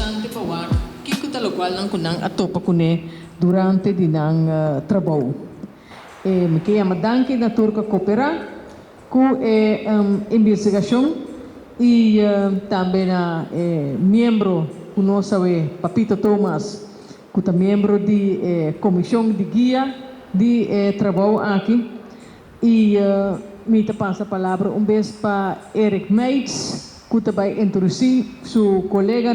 interessante para que tal qual não kunang atopa kune durante dinang trabalho. Me chama danke na turca coopera com Envestigashon e também na membro conosco Papito Thomas, que é membro de comissão de guia de trabalho aqui. E me passa a palavra vez para Eric Meitz, que também introduzir seu colega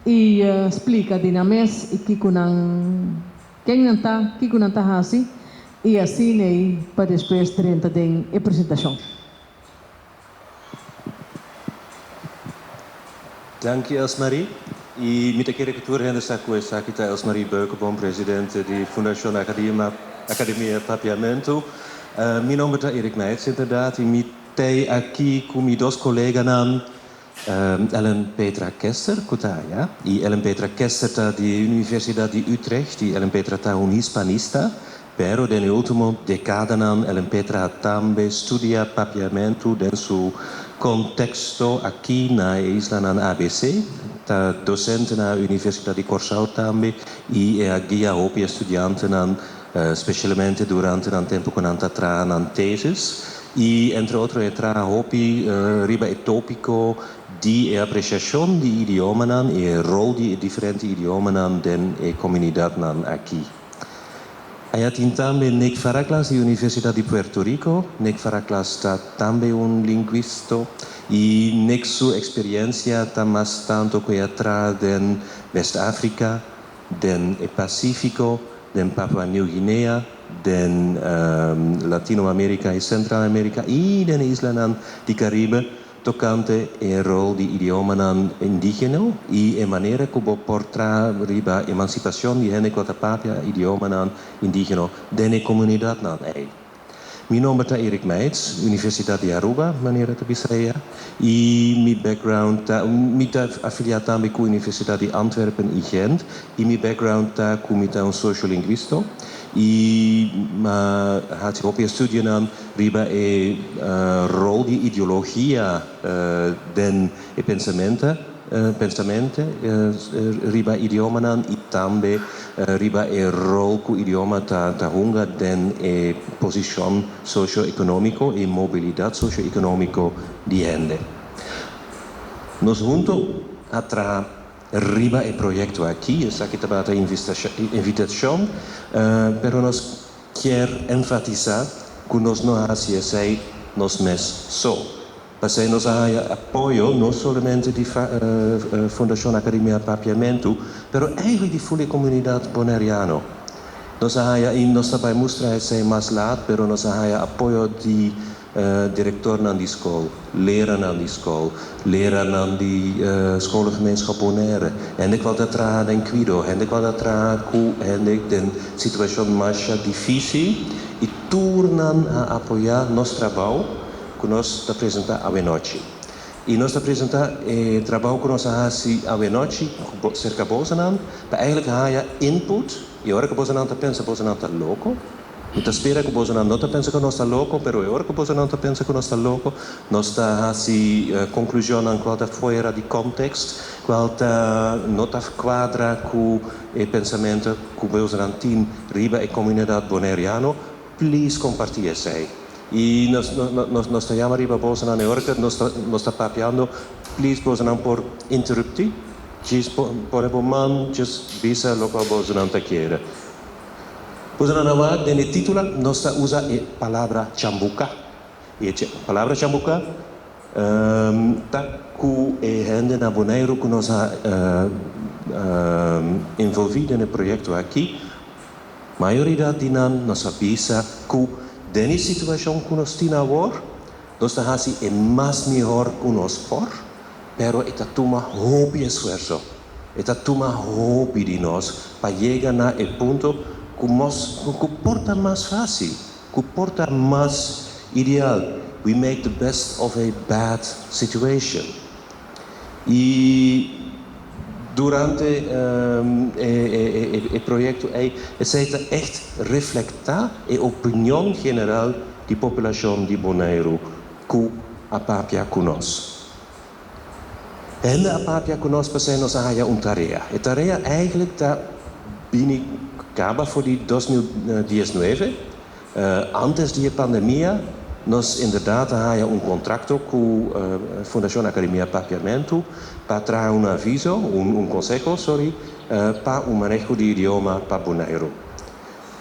e explica dinâmicas e que quem não está assim e assim aí para depois 30 de apresentação. Dank je, Elsmarie. E met de kerktoer hen de kita Elsmarie Beukenboom, president de Fundación Akademia Papiamentu. Mijn naam is Erik Meijts, inderdaad. Ik met aqui com meus dois colegas, Ellen Petra Kester, ja. E Ellen Petra Kester da de Universidade de Utrecht, e Ellen Petra tá hispanista, pero den último decada Ellen Petra também studia Papiamentu den su contexto aqui na isla na ABC, tá docente na Universidade de Corsau também e é a guia hopi estudiante specialmente durante o tempo que não está na tesis e entre outros entra hopi riba tópico de apreciação de idioma e rol de diferentes idiomas na comunidade aqui. Aí tem também nek fará classe na Universidade de Puerto Rico, nek fará classe também linguista e nek sua experiência está mais tanto que atrás den West África, den Pacífico, den Papua New Guinea, den Latinoamérica e Centralamérica e den islas de Caribe, tocante el rol de idioma indígena y en manera como portar riba emancipación de gente que papia idioma indígena de la comunidad. Mi nombre es Erik Meijts, Universidad de Aruba, manera de decir, y mi background, mi afiliado también con la Universidad de Antwerpen y Gent, y mi background como un sociolingüista, y had ik op je studie riba rol de ideologia den pensamento riba idioma e também riba rol que o idioma ta hunga den posição socio-econômico e mobilidade socio-econômico de gente. Nós juntos atra riba e proyecto aquí, es aquí trabaja invitación, pero nos quiere enfatizar que nos no hace así nos mes so. Porque nos hay apoyo no solamente de Fundación Akademia Papiamentu, pero eigenlijk de full comunidad bonaireano. Nos hay y nos está mostrar ese más laat, pero nos hay apoyo de directeur aan die school, leraar aan die school, leraar aan die scholengemeenschap Bonaire. En ik wil dat raad en Guido, en ik wil dat raad en ik de situatie mais difícil e tornan a apoiar nosso trabalho que nós apresentamos à noite. E nós apresentamos o trabalho que nós fazemos à noite, cerca de Bozenan, para eigenlijk há input, e agora que Bozenan pensa, Bozenan está louco. Então espera que você não pensa que nós está louco, mas agora que você não pensa que nós está louco, nós está assim conclusão em qual está fora de contexto, qual está não está quadra com o pensamento que você não tem riba a comunidade bonaireano, please compartilhe isso aí. E nós está chamando riba você não é hora que nós está papiando, please você não por interruptir, just por exemplo man just visa lo que você não está querendo. Pues en el título nos usa la palabra chambuca. Y la palabra chambuca está con gente en Bonaire que nos ha envolvido en el proyecto aquí. La mayoría de nos avisa que en la situación que nos tiene ahora, nos hace más mejor que nos por, pero está toma hobby esfuerzo, está toma hobby de nos para llegar al punto que porta mais fácil, que porta mais ideal. We make the best of a bad situation. E durante o projeto aceita echt reflectar a opinião geral da população de Bonaire que a papia conosco. En de Papia conosco se nos haya un tarea. E tarea eigenlijk da bini acaba voor die 2019. Antes de pandemia, nós inderdaad haya un contrato com a Fundação Akademia Papiamentu para trazer un aviso, un consejo, para un manejo de idioma Papiamentu.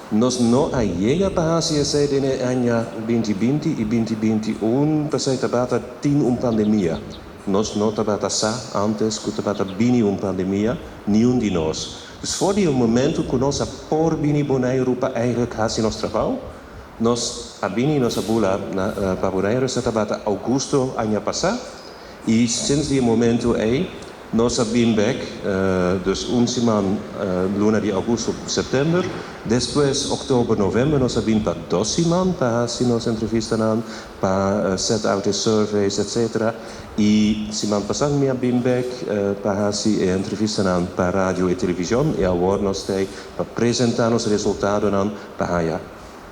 Nós não chega para esse ano 2020 e 2021 para ser tabata tin pandemia. Nós não tabata antes que tabata bini pandemia, nenhum de nós. Dus voor die momento que nós por bini Boneiru para eigenlijk fazer nosso trabalho, nós abini nossa bula para Boneiru se tabata augusto ano passado e sinds die momento nós abim back, dus semana luna de agosto, setembro, depois outubro, novembro, nós abim para 2 semanas para fazer nossa entrevista, para set out the surveys, etc. E semana passada me abim back para fazer a entrevista para rádio e televisão e agora nós temos para apresentar os resultados para a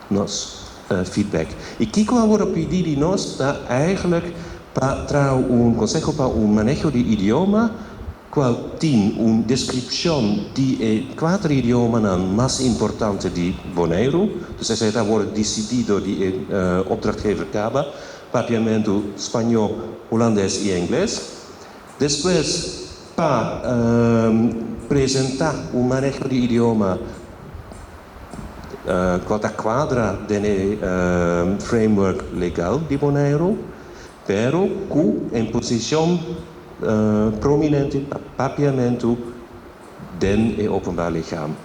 nos feedback. E Kiko agora pedir de nós eigenlijk para trazer consejo para manejo de idioma qual tem uma descrição de 4 idiomas mais importantes de Boneiru. Dus hij zei, dat wordt decidido de opdrachtgever Caba, Papiamentu, espanhol, holandês e inglês. Depois, para apresentar o manejo de idioma qual quadra do framework legal de Boneiru, pero com em posição prominente Papiamentu den openbaar lichaam.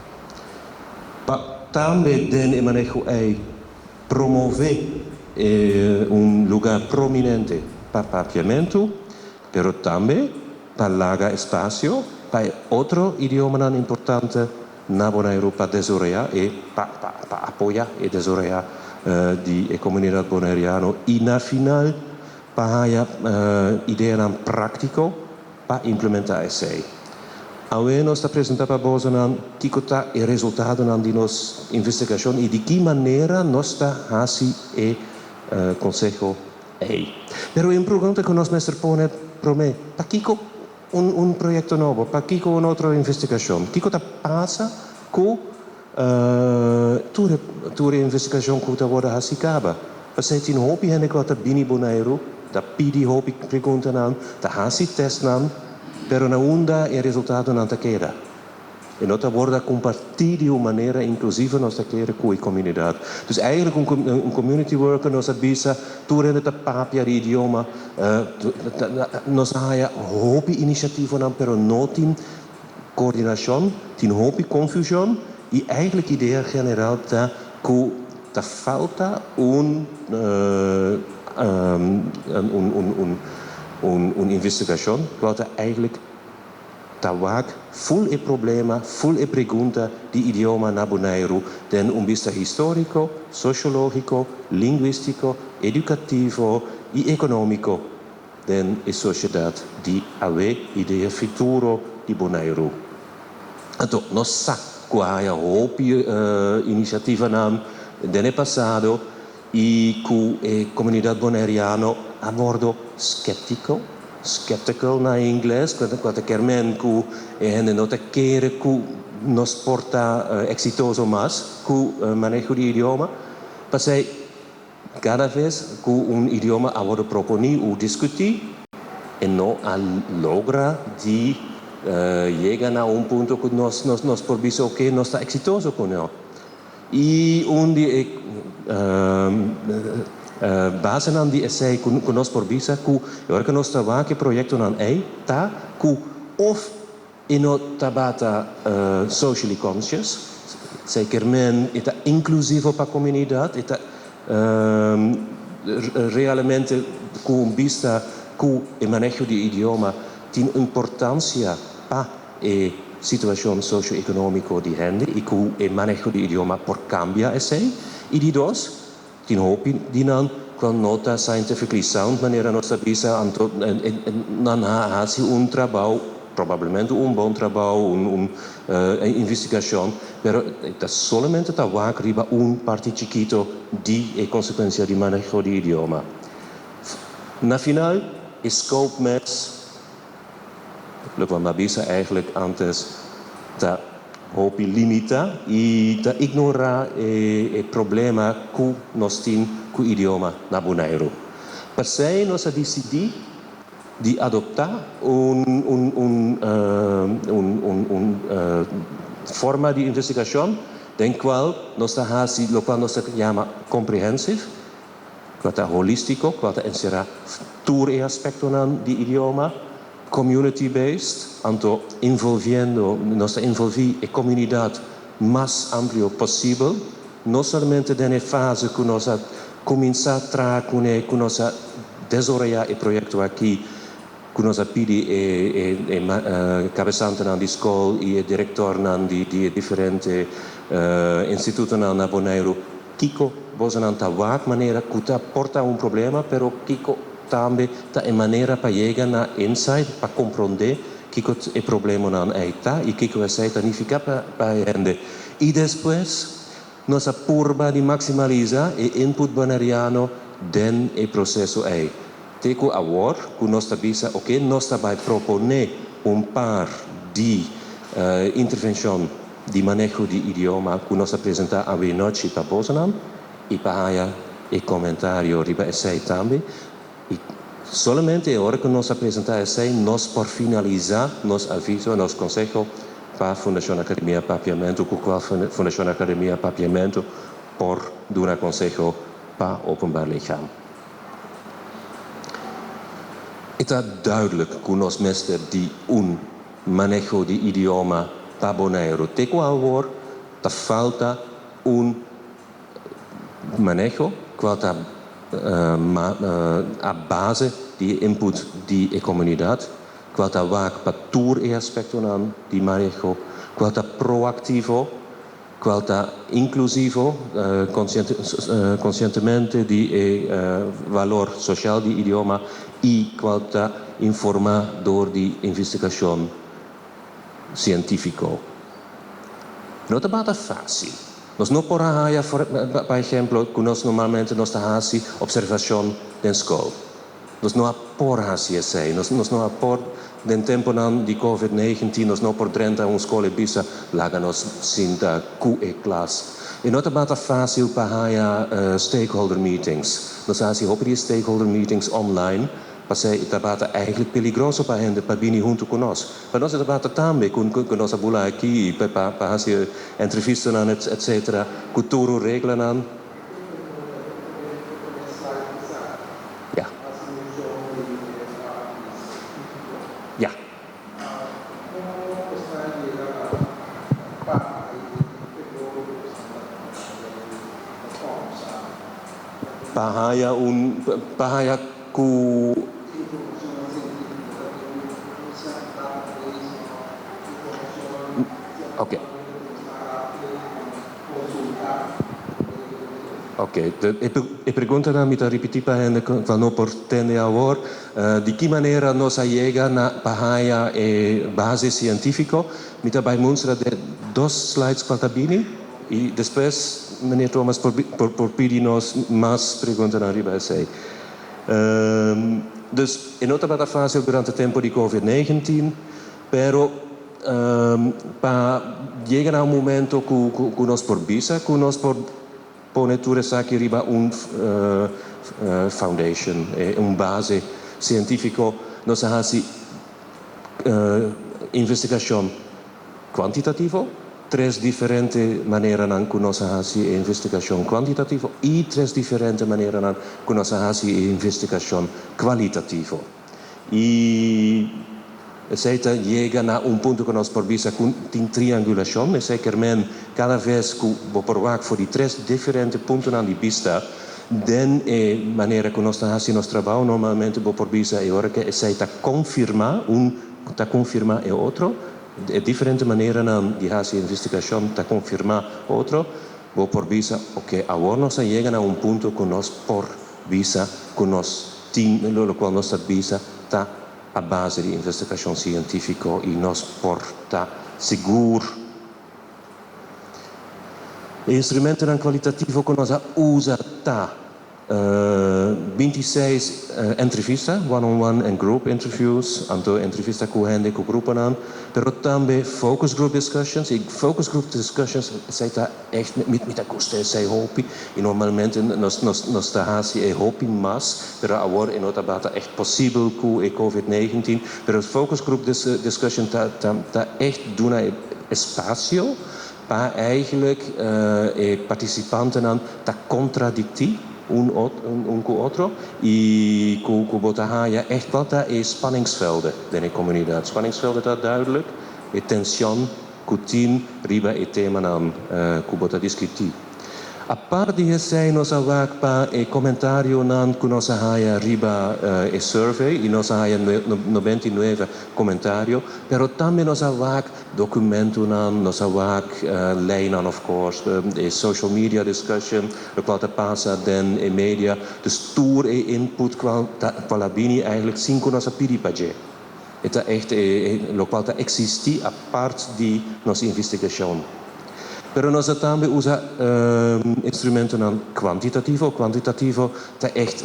Também den manejo promover lugar prominente para Papiamentu, pero também para largar espaço para outro idioma importante na Boneiru para desarrollar e para apoiar e desarrollar a comunidade bonaeriana e na final para a ideia prática para implementar essa. Agora nós apresentamos para você que está o resultado de nossa investigação e de que maneira nós está fazendo o conselho. Pero uma pergunta que nós mestre põe para mim, para que projeto novo, para que uma outra investigação, o que está passa com a investigação que agora a se acaba? Você tem hobby en que bini Boneiru, da pidi hobby pergunta da hasi test pero na unda e resultado não te queda. E nós aborda compartilhar de uma maneira inclusiva nossa queira com a comunidade. Dus eigenlijk community worker nos avisa toerende te papia de idioma, nos haya hobby initiatieven pero não tem coordenação, tem hobby confusion e eigenlijk ideia general da que falta uma investigação que eigenlijk tawak full e problema, full e pergunta de idioma na Boneiru, den vista histórico, sociológico, linguístico, educativo e econômico, den a sociedade de ave ideia futuro de Boneiru. Então, nós sabemos que a iniciativa den passado e que a comunidade bonaeriana abordo skeptical na inglês, quando quer men que não te quer que nos porta exitoso mais que manejo de idioma, passei cada vez que idioma agora propõe ou discutir e não logra de chegar a ponto que nós por visto que não está exitoso com ele. E onde base di essay que nós por visa que agora que nós trabalhamos que projeto não tá que of no tabata socially conscious, sei que men está inclusivo para a comunidade, está realmente com vista que o manejo de idioma tem importância para a situação socio-econômica de gente e que o manejo de idioma por cambia essay e de dois tin hopi dinan con nota scientifically sound maneira nossa visa não há trabalho provavelmente bom trabalho investigação pero está solamente está arriba parte chiquito de consequência de manejo de idioma na final scope maps lo qual mabisa eigenlijk antes ta hopi limita e ta ignora e problema cu nostin cu idioma na Boneiru. Per se nos ha decidi di adoptar forma di investigación den qual nos hasi lo qual nos llama comprehensive, quata holistico, quata encerra tour aspecto nan di idioma, community based, anto involviendo, nos involvi e comunidad más amplio possible, no solamente nella fase che nos ha cominciato tra che nos ha desarrollato il progetto qui, che nos ha pidi cabeçante nan di school e direttore nan di differenti istituti na Boneiru, Kiko bosanan ta wak maniera kuta porta un problema, pero Kiko tambe ta e maniera pa llegar na insight, pa comprender Kiko e problema nan eita, e Kiko e seita nifica pa ende. E después nos apurba di maximaliza e input boneriano den e processo ei. Teco awar, cu nos bisa, ok, nos vai propone un par di intervention di manejo di idioma che nos presenta a noci pa bosanam, e pa e commentario riba essay tambi, e solamente ora che nos presenta essay, nos por finalizar, nos aviso, nos consejo pa Fundación Akademia Papiamentu, cu qual Fundación Akademia Papiamentu por dura consejo pa openbaar lichaam. Het is duidelijk hoe nos meester die un manejo di idioma pa Boneiru. Teco alvor, ta falta un manejo, qual a base di input di e comunidad, qual ta wak pa tour e aspecto nan di manejo, qual ta proactivo, qual ta inclusivo, conscientemente di valor social di idioma, e qual ta informa door di investigación científico. No te bata fácil. Nos no por ahí, por ejemplo, que nos normalmente nos hasi observación en school. Nos no por hasi ese, nos no por den tempo nan di COVID-19, nos no por 30 un school bisa laganos sinta QE class. E no te bata fácil para stakeholder meetings. Nos hasi hopi die stakeholder meetings online. Pasei tabata eigenlijk peligroso pa hende pa bini junto con nos. Pa nos tabata tambe con nos abula aqui pa hasi entrevista nan etc. Culturo regla nan. Ja. Ja. Pahaya ku Ok. Ok, e pergunta na mi ta ripeti pa hende van no portende awor di che maniera nos llega na pahaya e base científico mi ta bij monstra de dos slides quantabini e después meneer Thomas por pedinos más pregunta na riba sei. Dus in nota bata fácil durante el tempo di COVID-19, pero pa llegar a un momento que nos por visa, que nos por pone tu aquí arriba un foundation, un base científico, nos hace investigación quantitativo, tres differenti maniere que nos hace investigación quantitativo y tres differenti maniere que nos hace investigación qualitativo. Y Aceita llega a un punto que nos provisa con triangulación, e zeker men cada vez que provar voor die tres differenti punti aan die vista, den maniera que nos hace nos trabajo normalmente provisa e ora che aceita confirma e otro, de differente maniera di hacer investigación ta confirma otro, provisa ok, ahora nos llegan a un punto que nos provisa, que nos lo cual nos avisa ta a base di investigación científico e nos porta seguro. L'instrumento qualitativo che nos usa ta 26 entrevista, one-on-one en group interviews, anto entrevista com gente, com grupo nan, pero também focus group discussions. E focus group discussions, sei tá echt met a custa, sei hopi, e normalmente nos tá hasi e hopi mas, pero agora é nota bata echt possível com e COVID-19, pero focus group discussion tá echt duna espacio para eigenlijk participanten aan te contradictie un com outro e com botahaia echt wat dat is spanningsvelden in de comuniteit. Spanningsvelden dat duidelijk, tension, kutin, riba e thema aan kubota discutie. A par di essay nos avak pa comentario nan kunosa haya riba survey e nos haya 99 comentario, pero também nos avak documento nan, nos avak leinan of course, social media discussion, lo qual te passa den media, de stoer input qual bini eigenlijk cinco nosa piripaje. Het echt lo qual te existi a part di nos investigation. Pero nós também usa instrumenten aan kwantitativo. Kwantitativo, dat echt,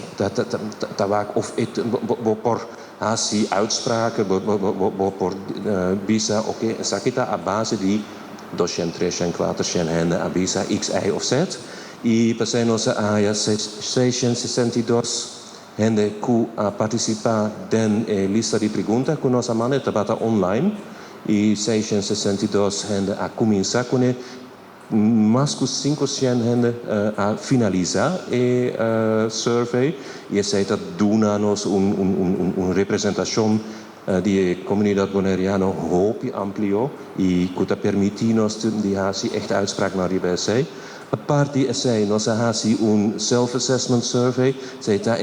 dat waak of het, por hasi uitspraken, por bisa, oké, sakita a base di 200, 300, 400 hende a bisa x, y of z. E passei nossa área 662 hende ku a participar den lista de pergunta com nossa mãe, tabata online. E 662 hende a começar com mais que 500 hende a finalizar a survey e aceita duna-nos representação de comunidade bonaireana hoop amplio e que permite-nos de hasi echt uitspraak naar die essay. A parte essay, nós hasi self-assessment survey, aceita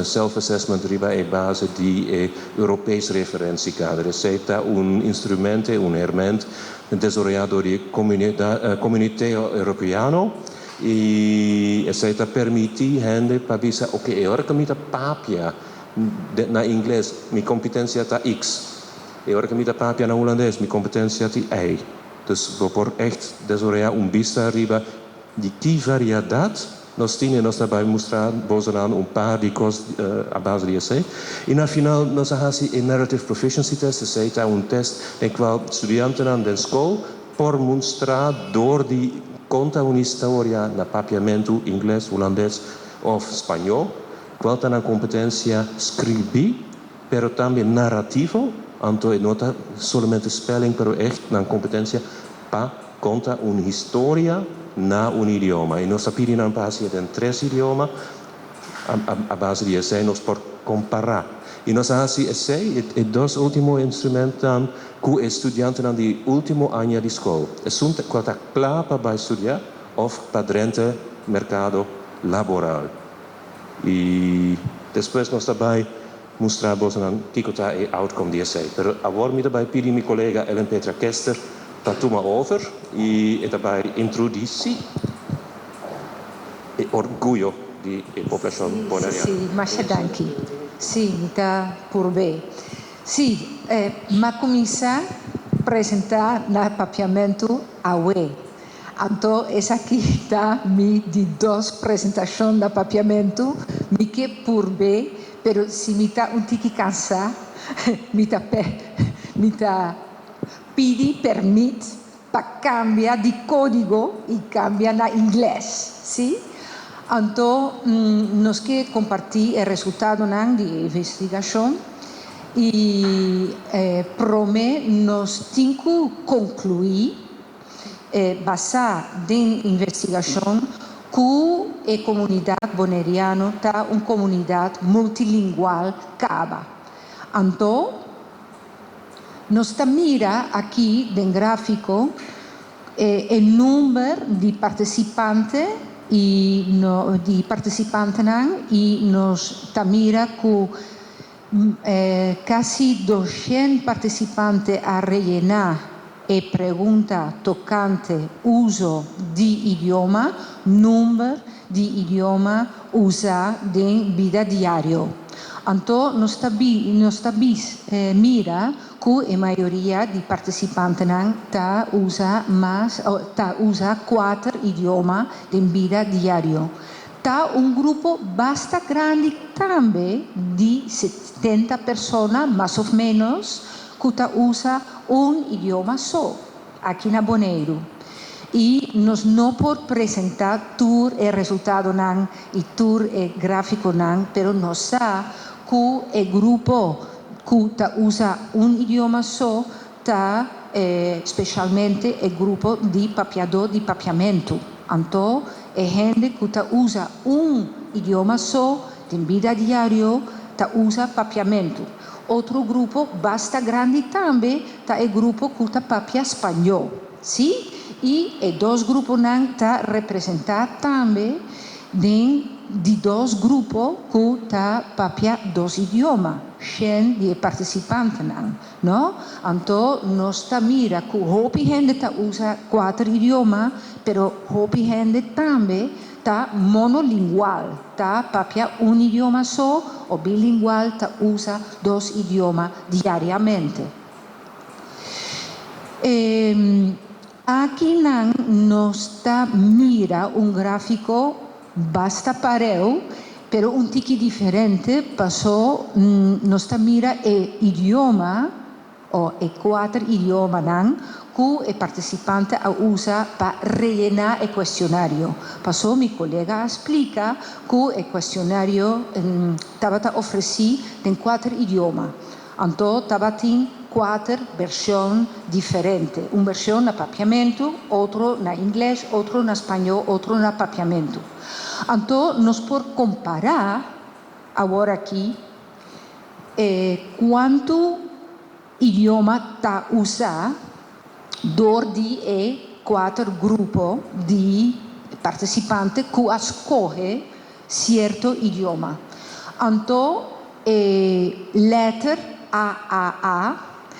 self-assessment riba e base de Europees referentiekader. Aceita instrumento, herment desarrollado de Comunité Europeano e aceita permite gente para dizer, ok, agora que me dá papia na inglês, minha competência está X. E agora que me dá papia na holandês, minha competência está Y. Dus we por echt desarrollar vista arriba de que variedade nós tínhamos daarbij mostrar bovenaan paar de coisas a base de essay. E na final nós fazemos narrative proficiency test, ou seja, test em qual estudantes aan de school por mostrar door die conta uma história na Papiamentu, inglês, holandês ou espanhol, qual está na competência escrever, pero também narrativo. Anto nota solamente spelling, pero echt na competência para contar uma história na idioma. E nós pedimos na base de 3 idiomas, a base de essay nos por comparar. E nós fazemos essay e 2 últimos instrumentos com estudantes de último ano de escola. É um que está claro para estudar ou para dentro do mercado laboral. E depois nós também mostrar bosan kikota e outcome di essay. Pero agora me daarbij pedi mijn collega Ellen Petra Kester para tomar over e daarbij introduci e orgulho di popolação bonaireana. Sì, mas danke. Sì, está por bem. Sì, ma começar a apresentar na Papiamentu a UE. Então, essa aqui está mi de 2 apresentações da Papiamentu, mi que por bem. Pero se me está tiki cansar, me está pedi permite para cambiar de código e cambiar na inglês, sim? Então, nós que compartilhar o resultado de investigação e promet nós temos que concluir, basar em investigação que a comunidade bonaireana está uma comunidade multilingual caba. Então, nós mira aqui no gráfico o número de participantes e nós mira que quase 200 participantes a rellenar e pergunta tocante uso de idioma, número de idioma usado em vida diária. Então, nós mira que a maioria de participantes usa 4 idiomas em vida diária. Está un grupo bastante grande también, de 70 personas más o menos, que usa un idioma solo, aquí en AkiBoneiru. Y nos no por presentar todo el resultado y todo el gráfico, pero nos sabe que el grupo que usa un idioma solo está especialmente el grupo de Papiamentu. Entonces, hay gente que usa un idioma solo en vida diaria, usa Papiamentu. Otro grupo bastante grande también está el grupo que papia español, ¿sí? Y los dos grupos están representados también de dos grupos que papia dos idiomas, de participantes, ¿no? Entonces, nos mira que hopi gente usa 4 idiomas, pero hopi gente también está monolingual, papia un idioma solo o bilingual, usa 2 idiomas diariamente. Aquí nos mira un gráfico bastante parejo, pero un tiki diferente. Pasó, nos mira el idioma o el 4 idiomas que el participante usa para rellenar el cuestionario. Pasó, mi colega explica que el cuestionario estaba ofrecido en 4 idiomas. Entonces, estaba 4 versiones diferentes. Una versión en Papiamentu, otra en inglés, otra en español, otra en Papiamentu. Entonces, nos podemos comparar ahora aquí cuánto idioma está usado door de 4 grupos de participantes que escogen cierto idioma. Entonces, letra AAA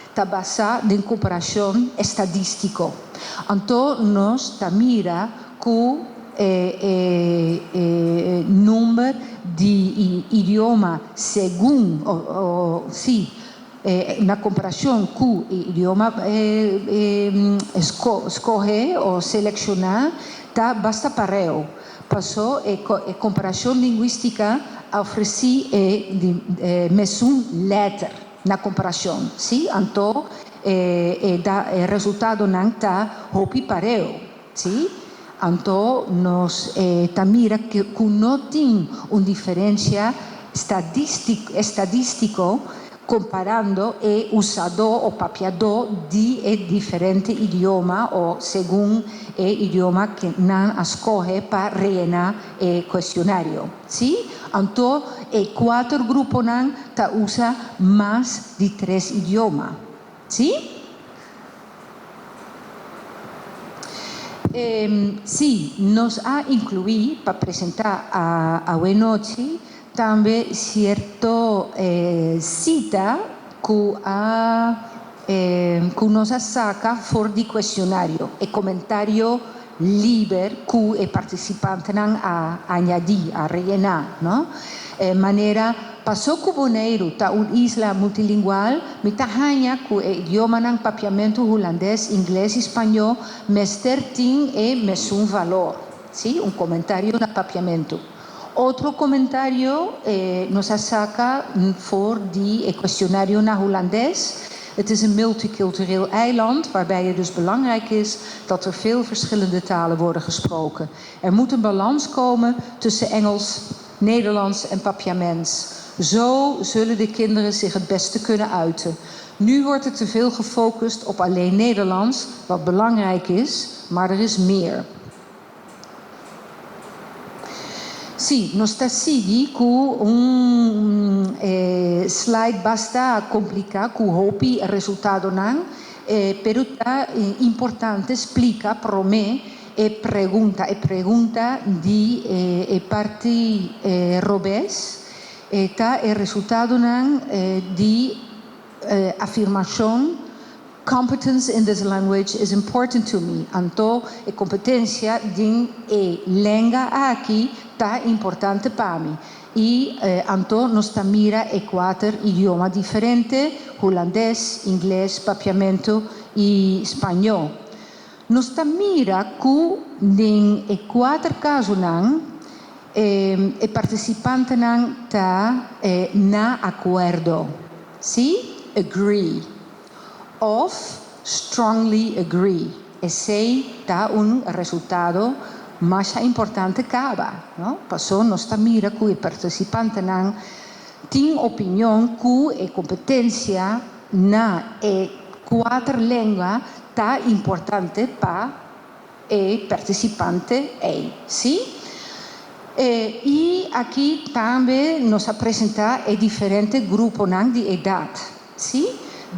está basada en comparación estadística. Entonces, nos mira que número de idioma según, na comparação com o idioma escolher ou selecionar, está bastante parejo. Passou a comparação linguística oferece mesmo letra na comparação, sim? Então, o resultado não está hopi parejo, sim? Então, nos mira que não tem uma diferença estadística comparando el usador o papiador de diferentes idiomas o según el idioma que nan escoge para rellenar el cuestionario. ¿Sí? Entonces, el 4 grupos nan usa más de 3 idiomas. ¿Sí? Sí, nos ha incluido para presentar a hoy noche también cierta cita que nos saca fuera del cuestionario, el comentario libre que el participante a añadir, a rellenar, ¿no? Manera, pasó que AkiBoneiru está una isla multilingüe, me tahaña que el idioma en Papiamentu holandés, inglés y español, mester tiene mesmo valor, ¿sí? Un comentario en Papiamentu. Otro comentario nos saca voor het questionario naar Hollands. Het is een multicultureel eiland waarbij het dus belangrijk is dat er veel verschillende talen worden gesproken. Er moet een balans komen tussen Engels, Nederlands en Papiaments. Zo zullen de kinderen zich het beste kunnen uiten. Nu wordt er te veel gefocust op alleen Nederlands, wat belangrijk is, maar er is meer. Sì, non sta sigi con un slide basta complicato, con hopi il risultato non, però è importante, spiega per me e pregunta di parti robes, e il risultato non di affermazione. Competence in this language is important to me. Anto a competencia din lengua aqui tá importante para mim. E anto nos mira 4 idiomas diferentes: holandês, inglês, Papiamentu e espanhol. Nos mira que em 4 casos e participante nang ta na acuerdo, ¿sí? Agree. Of strongly agree. E sei ta un resultado más importante cava, no? Pasó nostra mira cui il partecipante nang tin opinion cu e competencia na e quattro lingua ta importante pa e participante ei, ¿sí? Y aquí también nos ha presentado el diferente grupo de edad, ¿sí?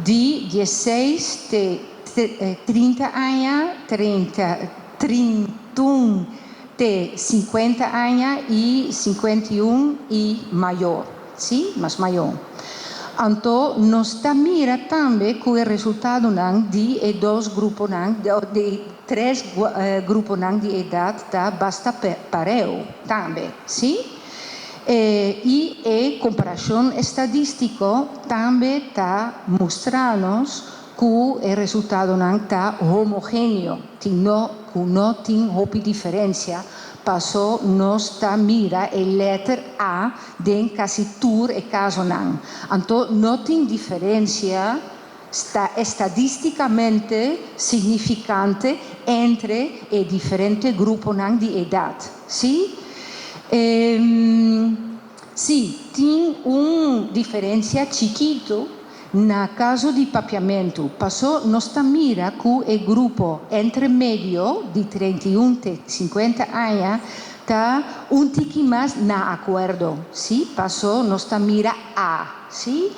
De 16 de 30 años, 31 de 50 años y 51 y mayor, ¿sí? Más mayor. Entonces, nos mira también que el resultado de dos grupos de tres grupos de edad está bastante parejo también, ¿sí? Y comparación estadística también está mostrando que el resultado está homogéneo, que no tiene diferencia. Pasó nos mira el letter A de casi tour e caso nan. Entonces, no tiene diferencia estadísticamente significante entre el diferente grupo de edad. ¿Sí? Sí, tiene una diferencia chiquito. Na caso di Papiamentu, pasó nostra mira que el grupo entre medio de 31 e 50 años está un tiki más na acuerdo, ¿sí? Pasó nostra mira A, ¿sí?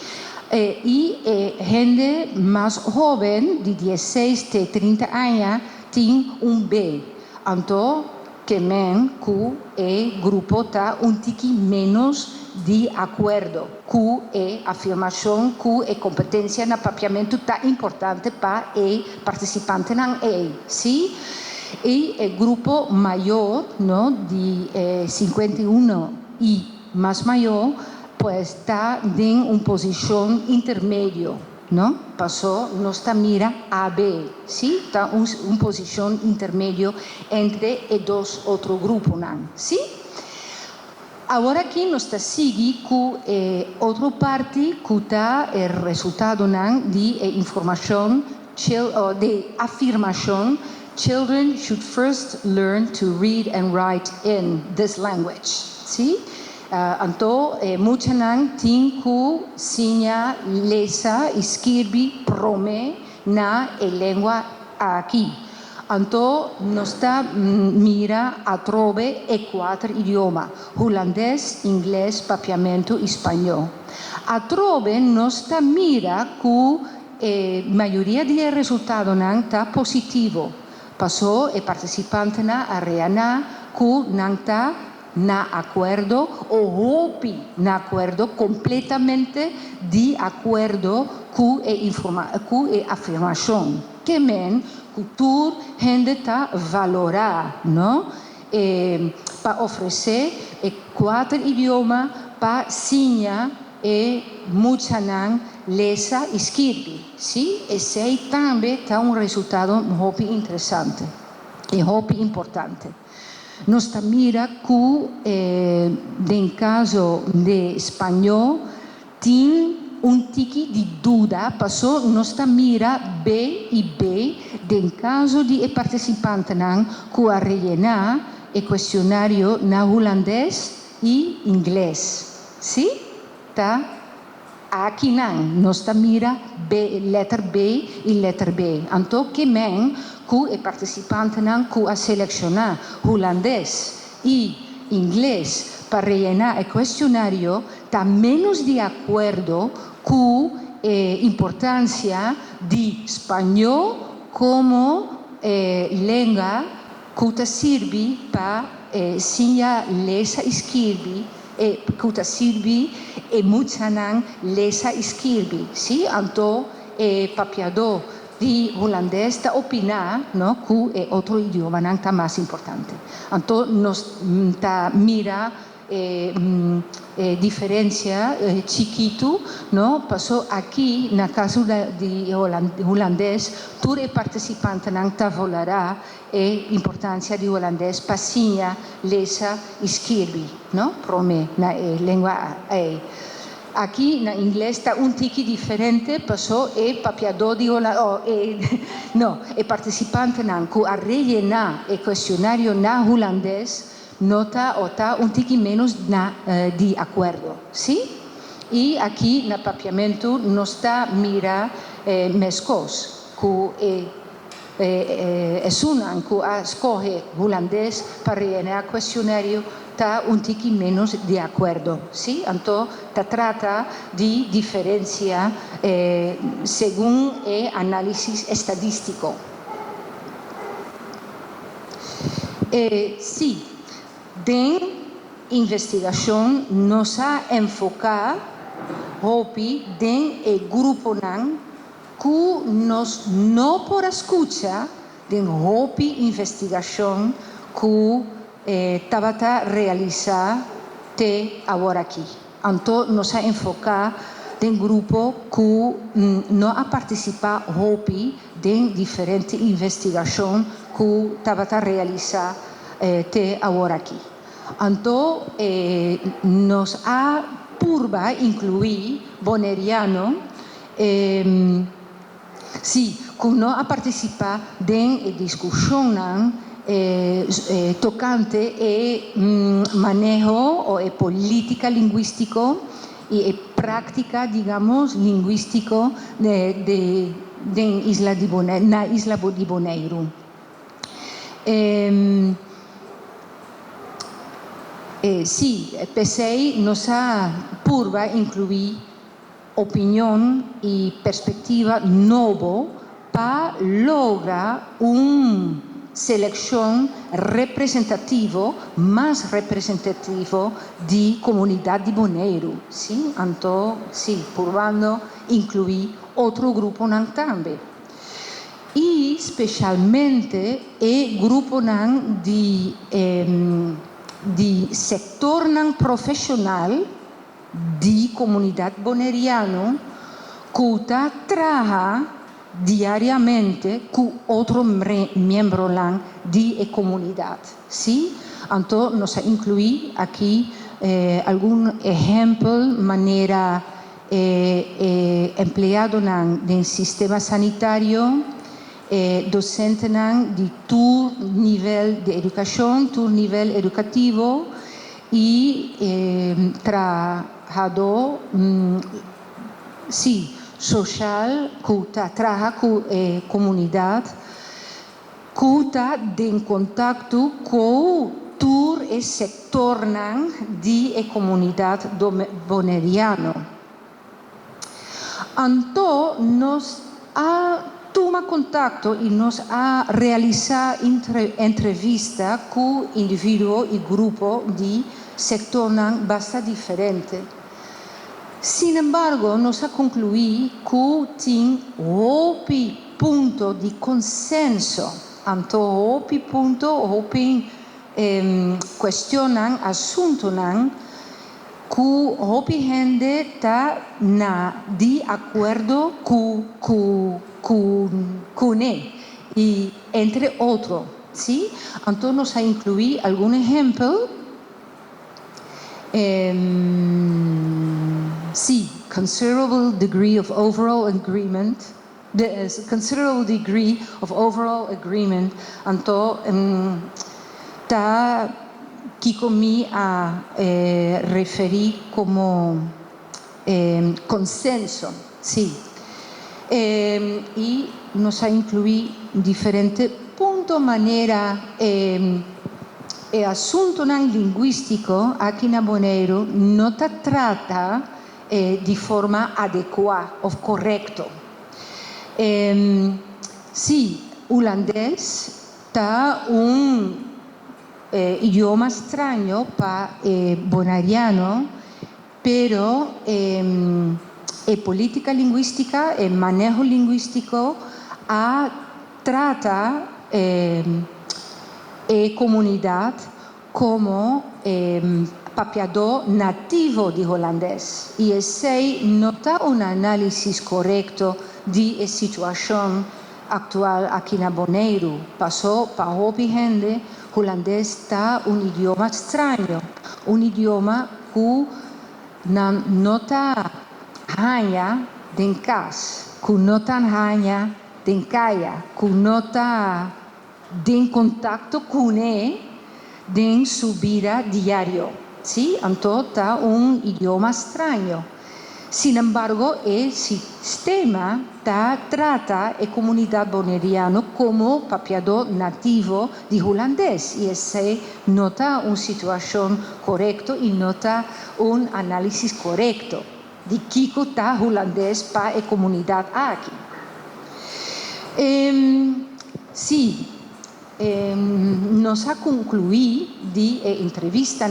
Y gente más joven de 16 a 30 años tiene un B. Entonces, que el grupo está un tiki menos de acuerdo, que afirmación, que competencia en el papiamento está importante para el participante en él, ¿sí? Y el grupo mayor, ¿no? De 51 y más mayor, pues está en una posición intermedio, ¿no? Pasó nuestra mira a B, ¿sí? Está en una posición intermedio entre los dos otros grupos, ¿sí? Ahora aquí nos sigue que otra parte que está el resultado de información, de afirmación. Children should first learn to read and write in this language, ¿sí? Entonces, muchos tienen que enseñar leer y escribir prome na lengua aquí. Entonces, nos mira a trove cuatro idiomas: holandés, inglés, papiamento y español. A trove nos mira que mayoría de resultados está positivo. Pasó el participante a reana que está na acuerdo o hopi na acuerdo, completamente de acuerdo con afirmación. Que men cultura gente está valorar, ¿no? Para ofrecer cuatro idiomas para enseñar mucha lesa y escribir, ¿sí? Ese también está un resultado muy interesante y muy importante. Nos mira que en caso de español tiene un tiki de duda, pasó nos mira B y B, en caso de participante que a rellenar el cuestionario en holandés y inglés, ¿sí? Aquí nos mira B, letra B y letra B. Entonces, que el participante que a seleccionar holandés y inglés para rellenar el cuestionario está menos de acuerdo con importancia de español como lengua que sirve para enseñar leer y escribir, que sirve mucha leer y escribir, ¿sí? Entonces, papiador de holandés está opinar, ¿no? Que otro idioma está más importante. Entonces, nos mira diferencia chiquito, no? Pasó aquí, na caso de holandês, tutti i partecipanti non tavolarà e l'importanza di holandês passinha, lesa e scrivi, no? Prome, na lingua Aqui na inglês está tiki diferente, passou papiador de holandês, o participante não, que a rellenar o questionário na holandês, nota ou tá tiki menos de acordo, sim? E aqui na Papiamentu nós está mira mescos, que é sunan que escolhe holandês para rellenar o questionário está tiki menos de acordo, ¿sí? Entonces, se trata de diferencia según el análisis estadístico. Sí, de investigación nos ha enfocado en el grupo que nos no por escucha de investigación que Tabata realizar te agora aqui. Então, nos ha enfocado em grupo que não ha participado de diferente investigação que Tabata realizar te agora aqui. Então, nos ha purba incluir boneriano sim, que não ha participado de discussão tocante manejo o política lingüístico y práctica, digamos, lingüístico de isla de Boneiru. Sí, PSEI nos ha purba incluir opinión y perspectiva nuevo para lograr selección más representativo de comunidad de Boneiru, ¿sí? Entonces, sí, probando incluir otro grupo también. Y especialmente el grupo de sector profesional de comunidad boneriano que trabaja diariamente con otro miembro de la comunidad, ¿sí? Entonces, nos incluí aquí algún ejemplo, manera empleado del sistema sanitario, docente de tu nivel de educación, tu nivel educativo y trabajador, sí, social, que trabaja con comunidad, que está en contacto con todo el sector de la comunidad boneriano. Entonces, nos ha tomado contacto y nos ha realizado entrevistas con individuos y grupos de sector bastante diferentes. Sin embargo, nos ha concluido que tiene un punto de consenso. Entonces, cuestionan asuntos que gente está de acuerdo con él, y entre otros, ¿sí? Entonces, nos ha incluido algún ejemplo. Sí, considerable degree of overall agreement. Considerable degree of overall agreement. Entonces, está aquí conmigo a referir como consenso, sí. Y nos ha incluido diferentes puntos, manera. El asunto lingüístico aquí en Boneiru no se trata de forma adecuada o correcta. Sí, holandés está un idioma extraño para boneriano, pero política lingüística, el manejo lingüístico trata comunidad como papiador nativo di holandês. E esse nota un análisis correcto di situação actual aqui na Boneiru. Passou para hobby gente, holandês está um idioma estranho, um idioma que não nota hanya den cas, que nota hanya den kaya, que nota den contato com ele, den subida diario. ¿Sí? Entonces está un idioma extraño. Sin embargo, el sistema trata a comunidad boneriana como papiador nativo de holandés y ese nota una situación correcta y nota un análisis correcto de Kiko está holandés para la comunidad aquí. Nos ha concluido de entrevista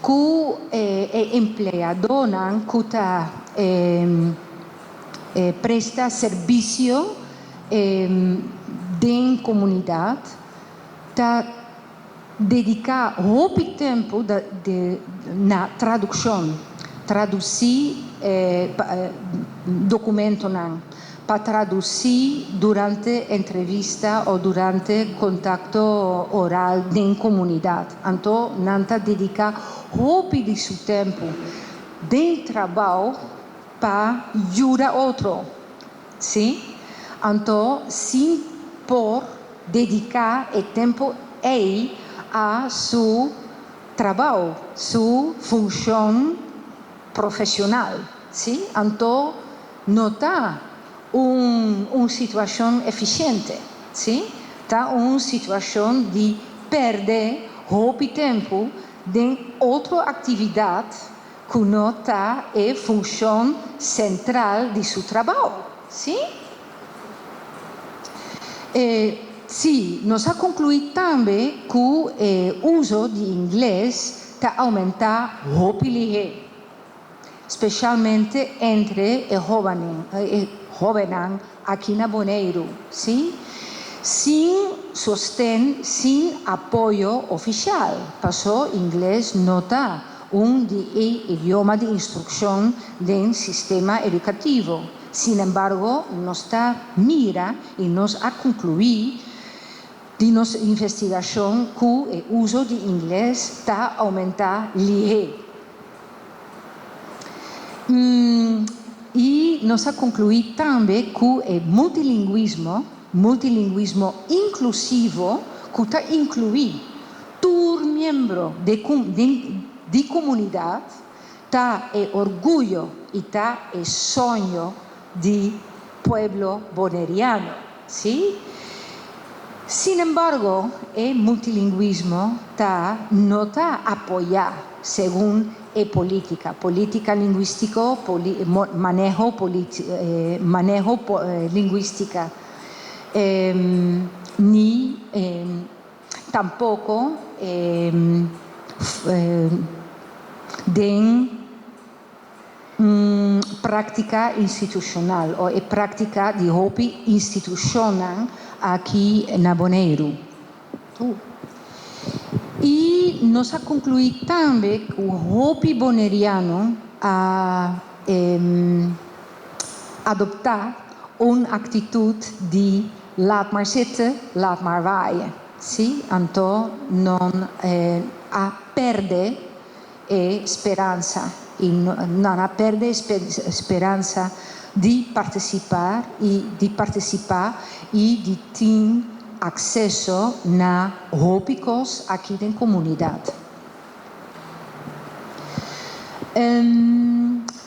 que empleado que presta servicio de comunidad, dedica muito tempo na tradução, traduzir documento para traduzir durante entrevista ou durante contato oral em comunidade. Então, Nanta dedica muito de seu tempo de trabalho para ajudar outro. Sim? Então, sem por dedicar o tempo a seu trabalho, sua função profissional. Sim? Então, nota uma situação eficiente, sim? Tá uma situação de perder muito tempo de outra atividade que não está em função central de seu trabalho, sim? Sim, nós ha concluído também que o uso de inglês está aumentando muito ligeiro, especialmente entre os jovens aqui na Boneiru, sim? Sem sostén, sem apoio oficial. Passou inglês nota idioma de instrução do sistema educativo. Sin embargo, nos mira e nos ha concluído de nossa investigação que o uso de inglês está aumentando ligeiro. E nos ha concluído também que o multilinguismo inclusivo, que está incluído todo membro de comunidade, está orgulho e está sonho de pueblo boneriano, ¿sí? Sin embargo, el multilingüismo no está apoyado según política lingüística, manejo lingüística, ni tampoco de prática institucional ou prática de hobby institucional aqui na Boneiru. E nos ha concluído também que o hobby boneriano a adoptar uma atitude de laat maar zitten, laat maar waaien. Sim? Então, não perde esperança. E não perde esperança de participar e de ter acesso na hobbies aqui na comunidade.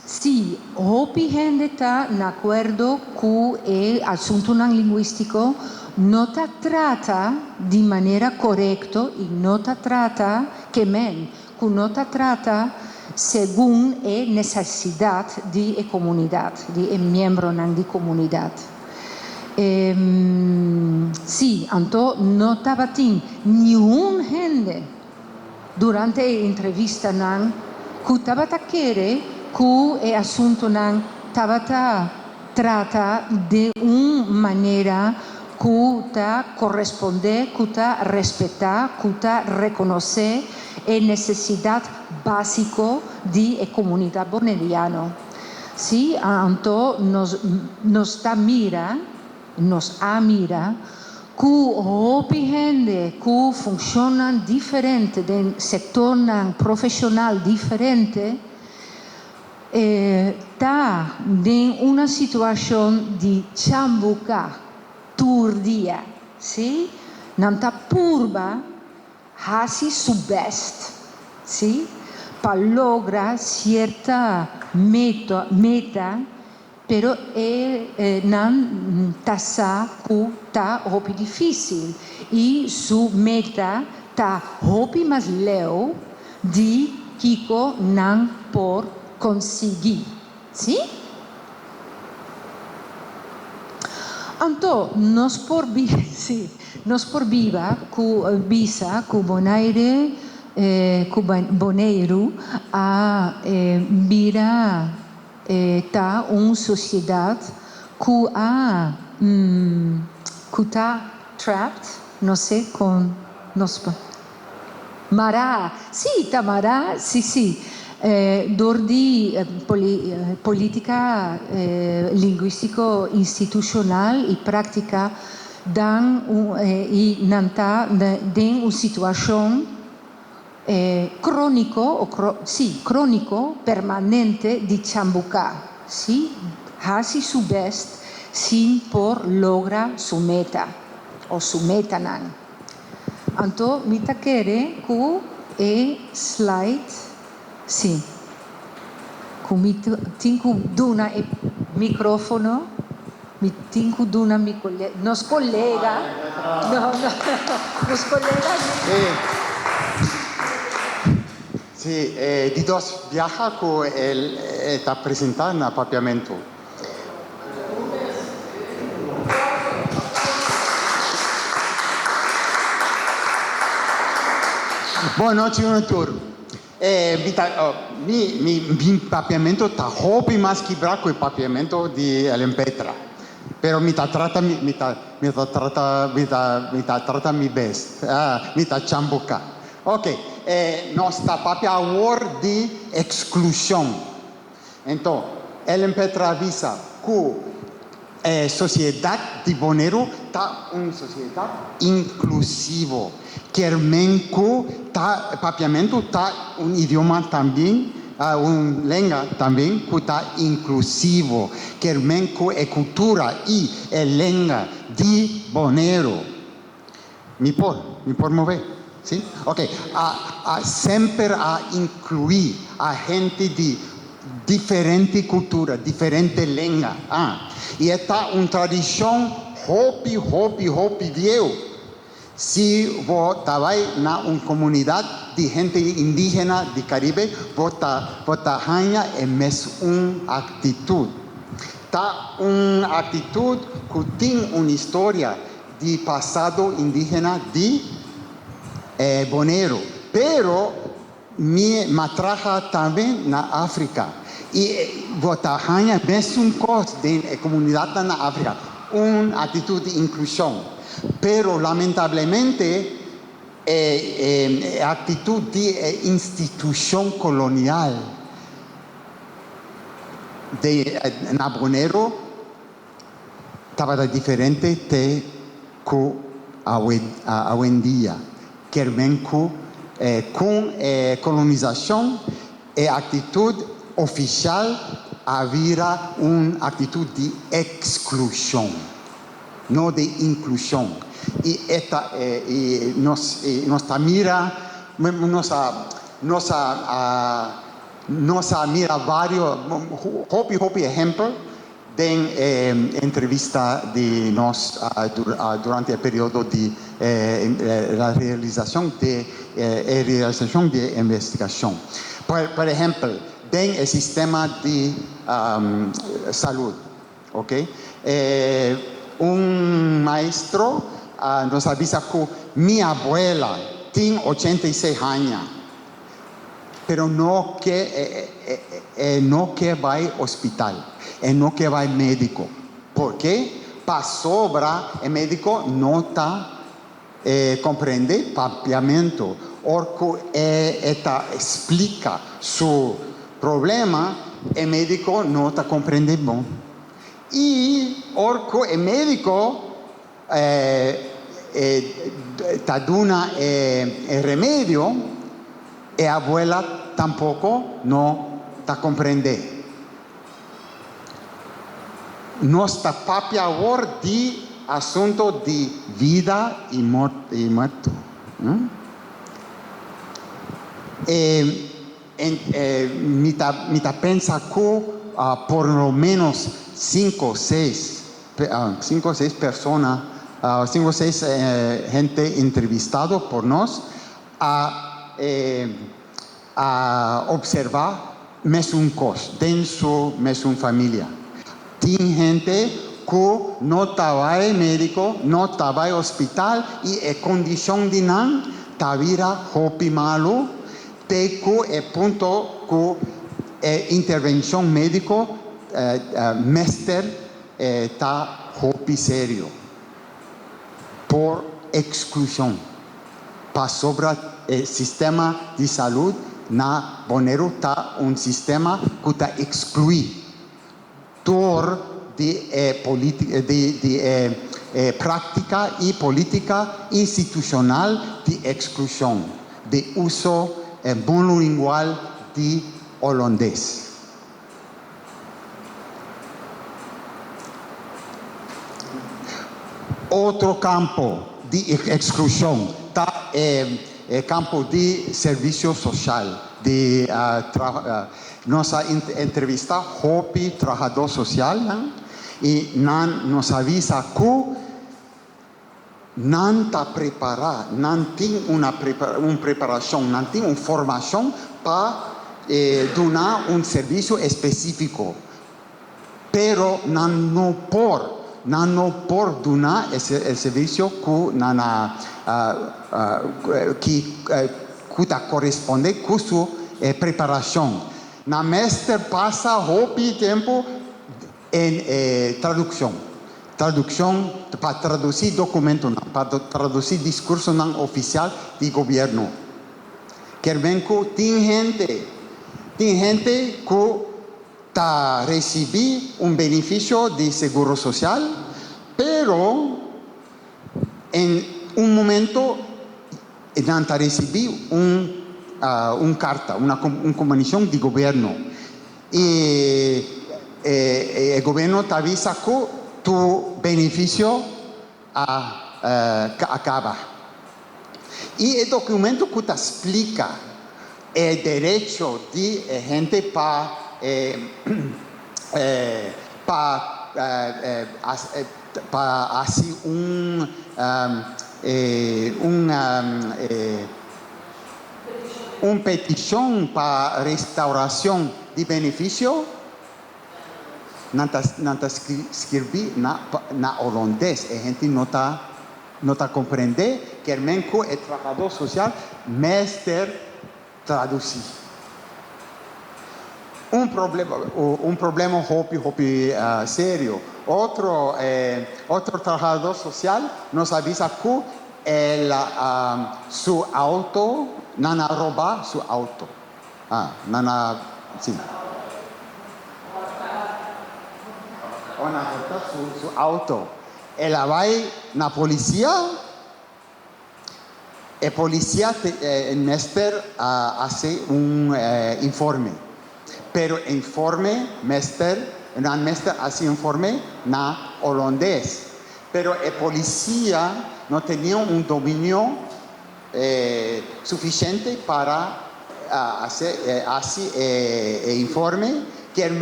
Sim, hobby gente está de acordo com o assunto não linguístico, não trata de maneira correta e não trata que não trata segundo a necessidade de comunidade, de membro de comunidade. Sim, então não estava tendo nenhuma gente durante a entrevista que estava querendo que o assunto estava trata de uma maneira kuta corresponde, kuta respetar, kuta reconocer la necesidad básico de la comunidad boneriana. Sí, entonces nos mira que hopi gente que funcionan diferente, en sector profesional diferente, está en una situación de chambuca, turdia, ¿sí? Nanta purba, hace su best, ¿sí? Para lograr cierta meta, pero non tasa que está hopi difícil y su meta está hopi más leo de Kiko non por conseguir, ¿sí? Entonces, nos por viva que visa que AkiBoneiru a vira ta una sociedad que está trapped, no sé, con nos Marà, sì, Tamarà, sì. Dordi politica linguistico istitucional y práctica dan nanta den una situación crónico permanente de chambuca, sí, hace su best sin por lograr su meta o su meta nan. Anto mita quiere que slide sì, mi tengo duna il microfono, mi tengo duna mi collega, nos collega, nos collega. Sì, di dos viaja che está presentando a Papiamentu. Boa noite, tour. Mi Papiamentu está hopi más quebrar que el Papiamentu de Alempetra. Pero mi trata mi best. Mi chambuca. Ok, nuestra papia award de exclusión. Entonces, Alempetra avisa que sociedad de Boneiru está una sociedad inclusiva. Kermenku Papiamentu está un idioma también, una lengua también que está inclusivo. Kermenku es cultura y lengua de Boneiru. Mi por mover, ¿sí? Ok, siempre a incluir a gente de diferente cultura, diferente lengua. Y esta una tradición hopi viejo. Si vos estabas en una comunidad de gente indígena de Caribe, vos es una actitud. Está una actitud que tiene una historia de pasado indígena de Boneiru. Pero me traja también en África. Y vos es un cosa de la comunidad en África, una actitud de inclusión. Pero lamentablemente actitud de institución colonial de Boneiru estaba diferente de que hoy en día. Con colonización y actitud oficial había una actitud de exclusión, no de inclusión. Y esta nos mira varios hopi ejemplos de entrevista de nos durante el periodo de la realización de investigación. Por ejemplo, en el sistema de salud, ¿ok? Un maestro nos avisa que mi abuela tiene 86 años, pero no que va al hospital, no que va al médico. ¿Por qué? para sobra, el médico no está comprende papiamento. Orco explica su problema, el médico no está comprendendo. Y orco el médico está dando el remedio, y abuela tampoco no está comprende. Nuestra papia ahora de asunto de vida y muerte. Me pensa que por lo menos 5 o 6 personas, 5 o 6 gente entrevistado por nos a observar mesmo cos dentro mesmo familia. Tem gente que não estava em médico, não estava em hospital e a condição de não está vira hopi malo, te que é ponto que intervenção médico mestre está hopi sério por exclusão. Para sobre o sistema de saúde na Boneiru está sistema que está excluído de prática y política institucional de exclusión, de uso monolingual de holandés. Otro campo de exclusión está el campo de servicio social, de nossa entrevista Hopi, trabajador social, e nos avisa que não está preparado, não tem uma preparação, não tem uma formação para dar serviço específico. Pero não por dar esse serviço que corresponde com sua preparação. Na mestre passa Hopi tempo em tradução para traduzir documento, para traduzir discurso não oficial de governo. Quer bem que tem gente que está recebendo benefício de seguro social, pero em momento não está recebendo carta, uma comunicação de governo. E o governo te avisa que tu benefício acaba. E o documento que te explica o direito de gente para fazer uma petição para restauração de benefício, não está escrito na holandês. A gente não está compreendendo, quer bem que o trabalhador social mestre traduzir. Problema Hopi sério. Outro trabalhador social nos avisa que su auto, não rouba su auto. Sim. Ona rouba su auto. Ela vai na polícia. A polícia mestre hace informe. Pero informe mestre hace informe na holandês. Pero a polícia não tinha domínio suficiente para hacer informe, que el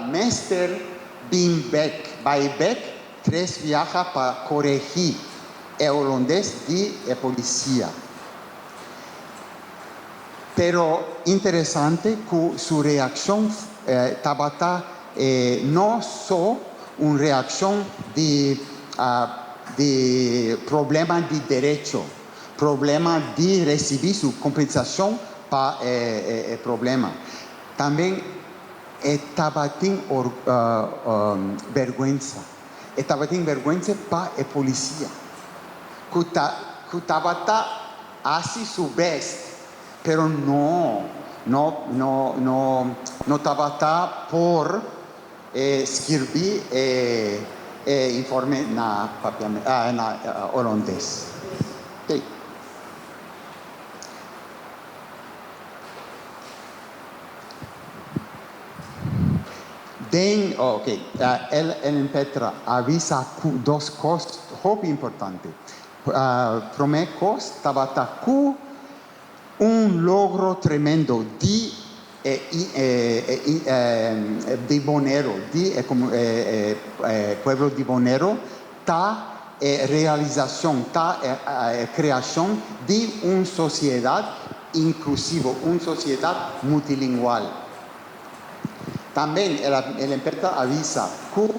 mestre vai back 3 viaja para corregir el holandés de policía. Pero interesante que su reacción estaba no solo una reacción de problema de derecho, problema de recibir su compensación para el problema. También estaba teniendo vergüenza estava tendo vergonha para a polícia. Que estava assim su best, pero não estava por escrever informe na holandês. Okay. Ellen Petra avisa duas coisas muito importantes. Primeira coisa, estava com logro tremendo de Bonaire, pueblo de Bonaire, realização, criação de uma sociedade inclusiva, uma sociedade multilingual. Também ela avisa que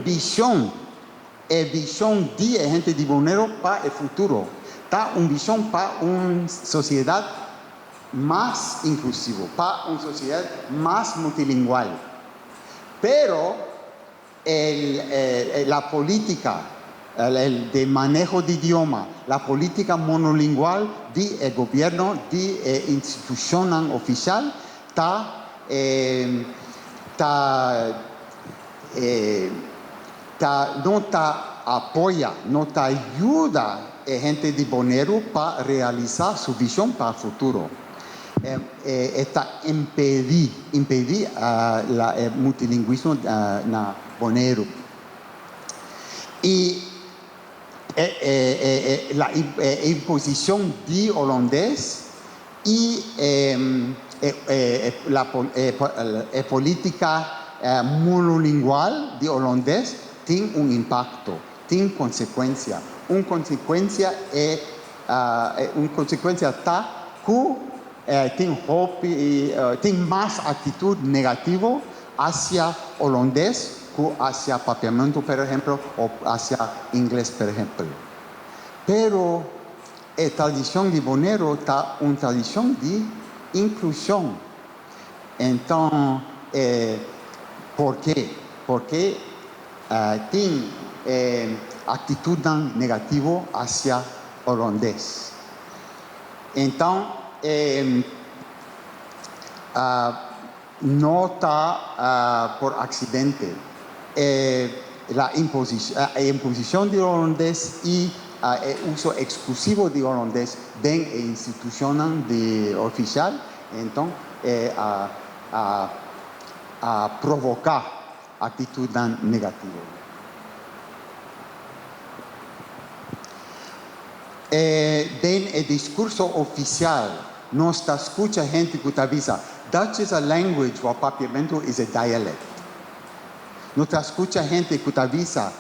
visão de gente de Bonaire para o futuro, uma visão para uma sociedade mais inclusiva, para uma sociedade mais multilingual. Pero la política de manejo de idioma, la política monolingual del gobierno, de institución oficial, no apoya, no ayuda a gente de Bonaire para realizar su visión para el futuro. Está impedir el multilingüismo na Bonaire. Y la imposición de holandés y la política monolingual de holandés tiene un impacto, tiene consecuencia. Una consecuencia está que tiene más actitud negativa hacia holandés que hacia Papiamentu, por ejemplo, o hacia inglés, por ejemplo. Pero la tradición de Bonaire está una tradición de inclusión. Entonces, ¿por qué? Porque tiene actitud negativa hacia holandés. Entonces, no está por accidente. La imposición de holandés y el uso exclusivo de holandés en la institución oficial, entonces, a provocar actitud negativa. En el discurso oficial, no se escucha gente que te avisa, Dutch is a language, while Papiamentu is a dialect. No te escucha gente que te avisa,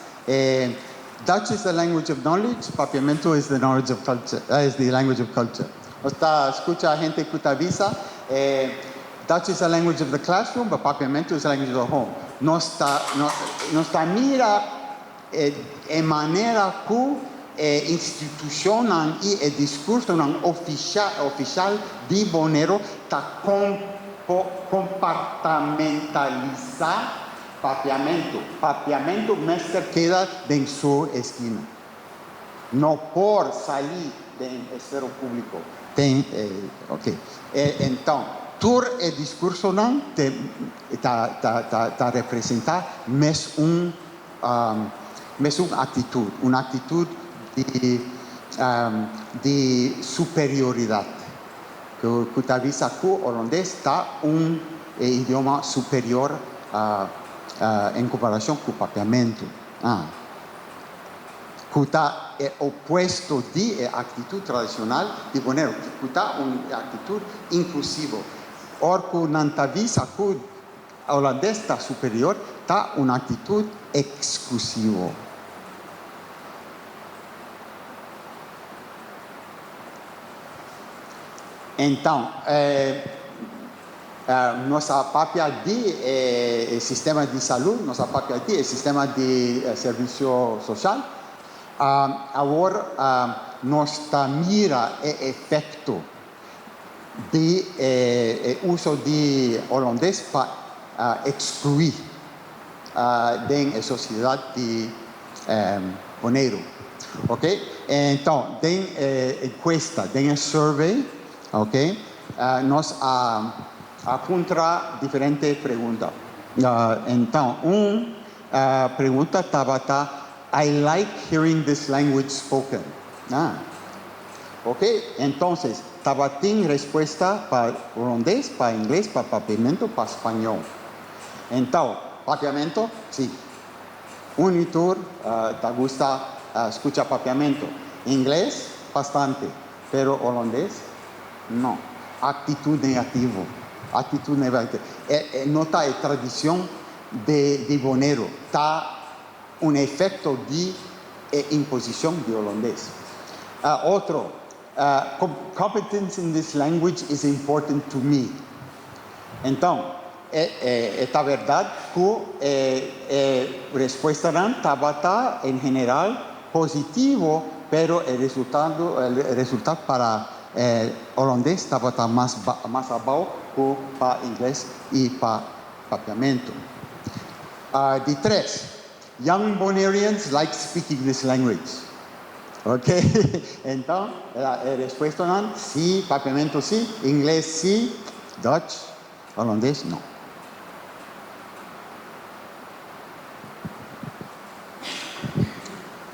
Dutch is the language of knowledge, Papiamentu is the language of culture. No te escucha gente que te avisa, Dutch is the language of the classroom, but Papiamentu is the language of the home. No está mira en manera que institución y el discurso oficial de Bonaire está compartimentalizar Papiamentu. Papiamentu mejor queda en su esquina, no por salir del esfero público. Entonces, todo el discurso te representa una actitud de superioridad. Que te avisa que holandés está un idioma superior en comparación con Papiamentu. Que está opuesto de la actitud tradicional de Bonaire, que está una actitud inclusiva. Porque no te avisa que holandés está superior, está una actitud exclusiva. Entonces, nuestra papia de sistema de salud, nuestra papia de sistema de servicio social, ahora nuestra mira el efecto de uso de holandés para excluir den a sociedade de Boneiru. Ok? Então, tem encuesta, tem survey, ok? Nós apontra diferentes perguntas. Então, pergunta estava, I like hearing this language spoken. Ok? Então, estava tem resposta para holandês, para inglês, para papiamento, para espanhol. Então, papiamento, sim. Unitur, te gusta escuchar papiamento. Inglés, bastante. Pero holandés, no. Actitud negativa. Actitud negativa. Nota a tradición de Boneiru. Está un efecto de imposición de holandés. Otro, competence in this language is important to me. Então, esta verdade que resposta estava em geral positivo, pero el resultado para holandês estava mais abaixo que para inglês e para papiamento. De 3, young Bonairians like speaking this language. Ok? Então, a resposta é sim, papiamento sim, inglês sim, Dutch, holandês não.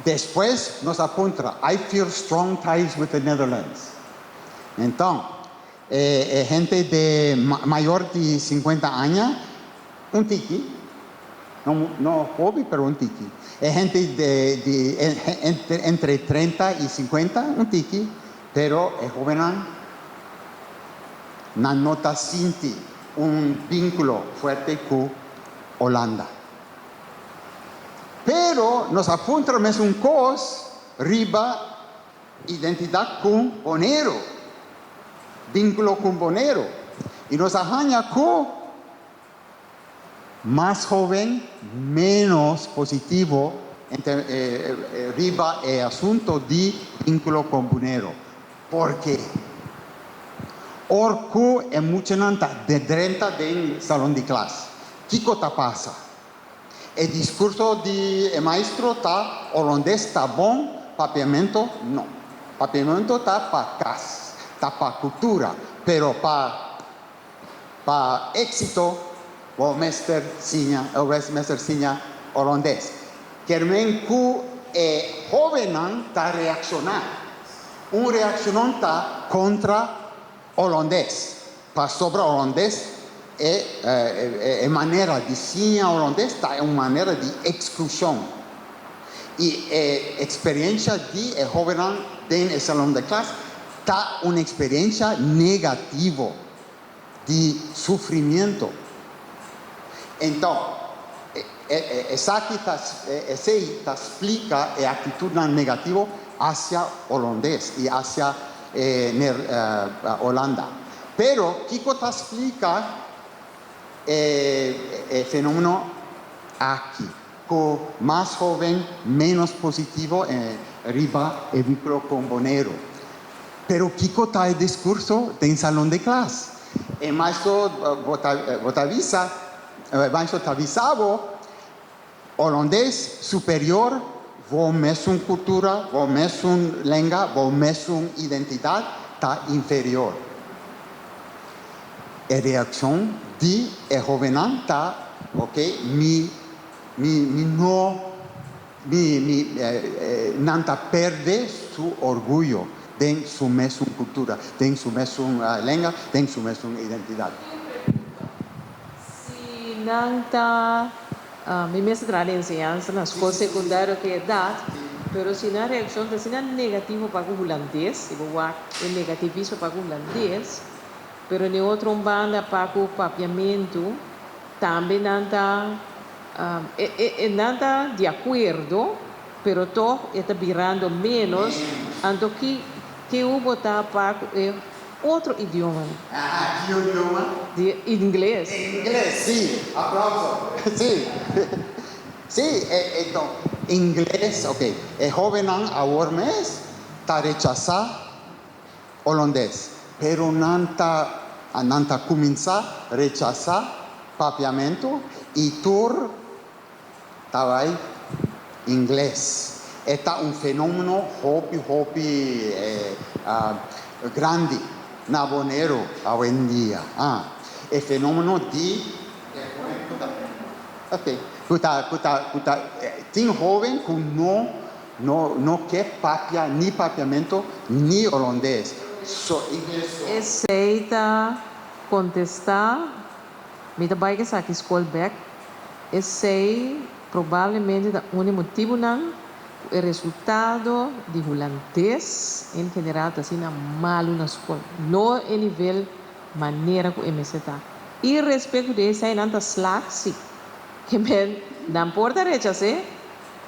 Depois, nos aponta, I feel strong ties with the Netherlands. Então, gente de maior de 50 anos, um tiki, não hobby, pero um tiki. Gente entre 30 e 50, um tiki, pero joven não nota sente vínculo forte com Holanda. Pero nos apunta mais coisa, riba, identidade com Boneiru, vínculo com Boneiru. E nos arranha com mais jovem, menos positivo, riba é assunto de vínculo com Boneiru. Por quê? Porque é muito de 30 de salão de classe. O que passa? O discurso do maestro está holandês, está bom, papiamento não. Papiamento está para casa, está para cultura, pero para êxito, o mestre sinha holandês. Querem que o jovem está reaccionando. Reação está contra holandês, para sobre holandês. É maneira de sinha holandês, é uma maneira de exclusão. E a experiência de jovem dentro do salão de classe está uma experiência negativa de sofrimento. Então, essa aqui explica a atitude negativa hacia holandês e hacia Holanda. Pero, o que explica fenômeno aqui, com mais jovem, menos positivo, riba e vínculo com Boneiru. Pero que está o discurso em salão de classe? E mais avisado, holandês superior, vou mesmo cultura, vou mesmo língua, vou mesmo identidade, está inferior. A reação de jovem está, ok, não perde seu orgulho, tem sua mesma cultura, tem sua mesma língua, tem sua mesma identidade. Se não está me mestrado em ciência na escola secundária que é idade, mas se na reação está sendo negativo para o holandês, é negativismo para o holandês, pero em outra banda para o papiamento também não está de acordo, pero todo está virando menos, então que hubo está para outro idioma. Que idioma? De inglês. Inglês, sim. Aplauso. Sim. Sim, então, inglês, ok. Jovem agora mesmo está rechaçando holandês. Pero não está começar a rechazar papiamento e tur estaba ahí, inglés. Está un fenómeno grande na Bonero hoy en día. El fenómeno de tem joven que no quer ni papiamento ni holandés. Aceita contestar, me vai que saque escola back. Sei provavelmente da único motivo não o resultado de holandês em geral está sendo malo na escola, não em nível maneira que o MC está. E respeito disso aí não está slag sim, que me não importa rechazar.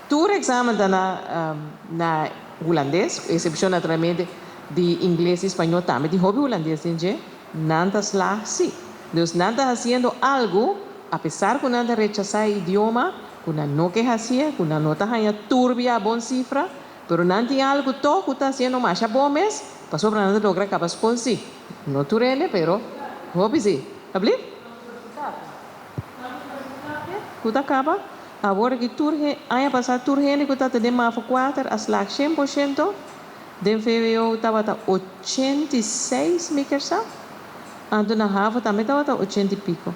Todo exame está na holandês, exceção naturalmente de inglês e espanhol também, de hobby holandês, entende? Não está slag sim. Então não está fazendo algo, apesar que não está rechazar o idioma, que não quer fazer, que não está fazendo turbia a boa cifra, pero não tem algo todo que está fazendo mais bom mês, para sobre não logra capaz com si. Não turene, pero hobby sim. Abli? Que acaba? Agora que turge, aí passar turgene que está tendo mais 4 a slag 100%, de VWO estava 86 microsoft. Ando na Rafa também estava 80 e pico.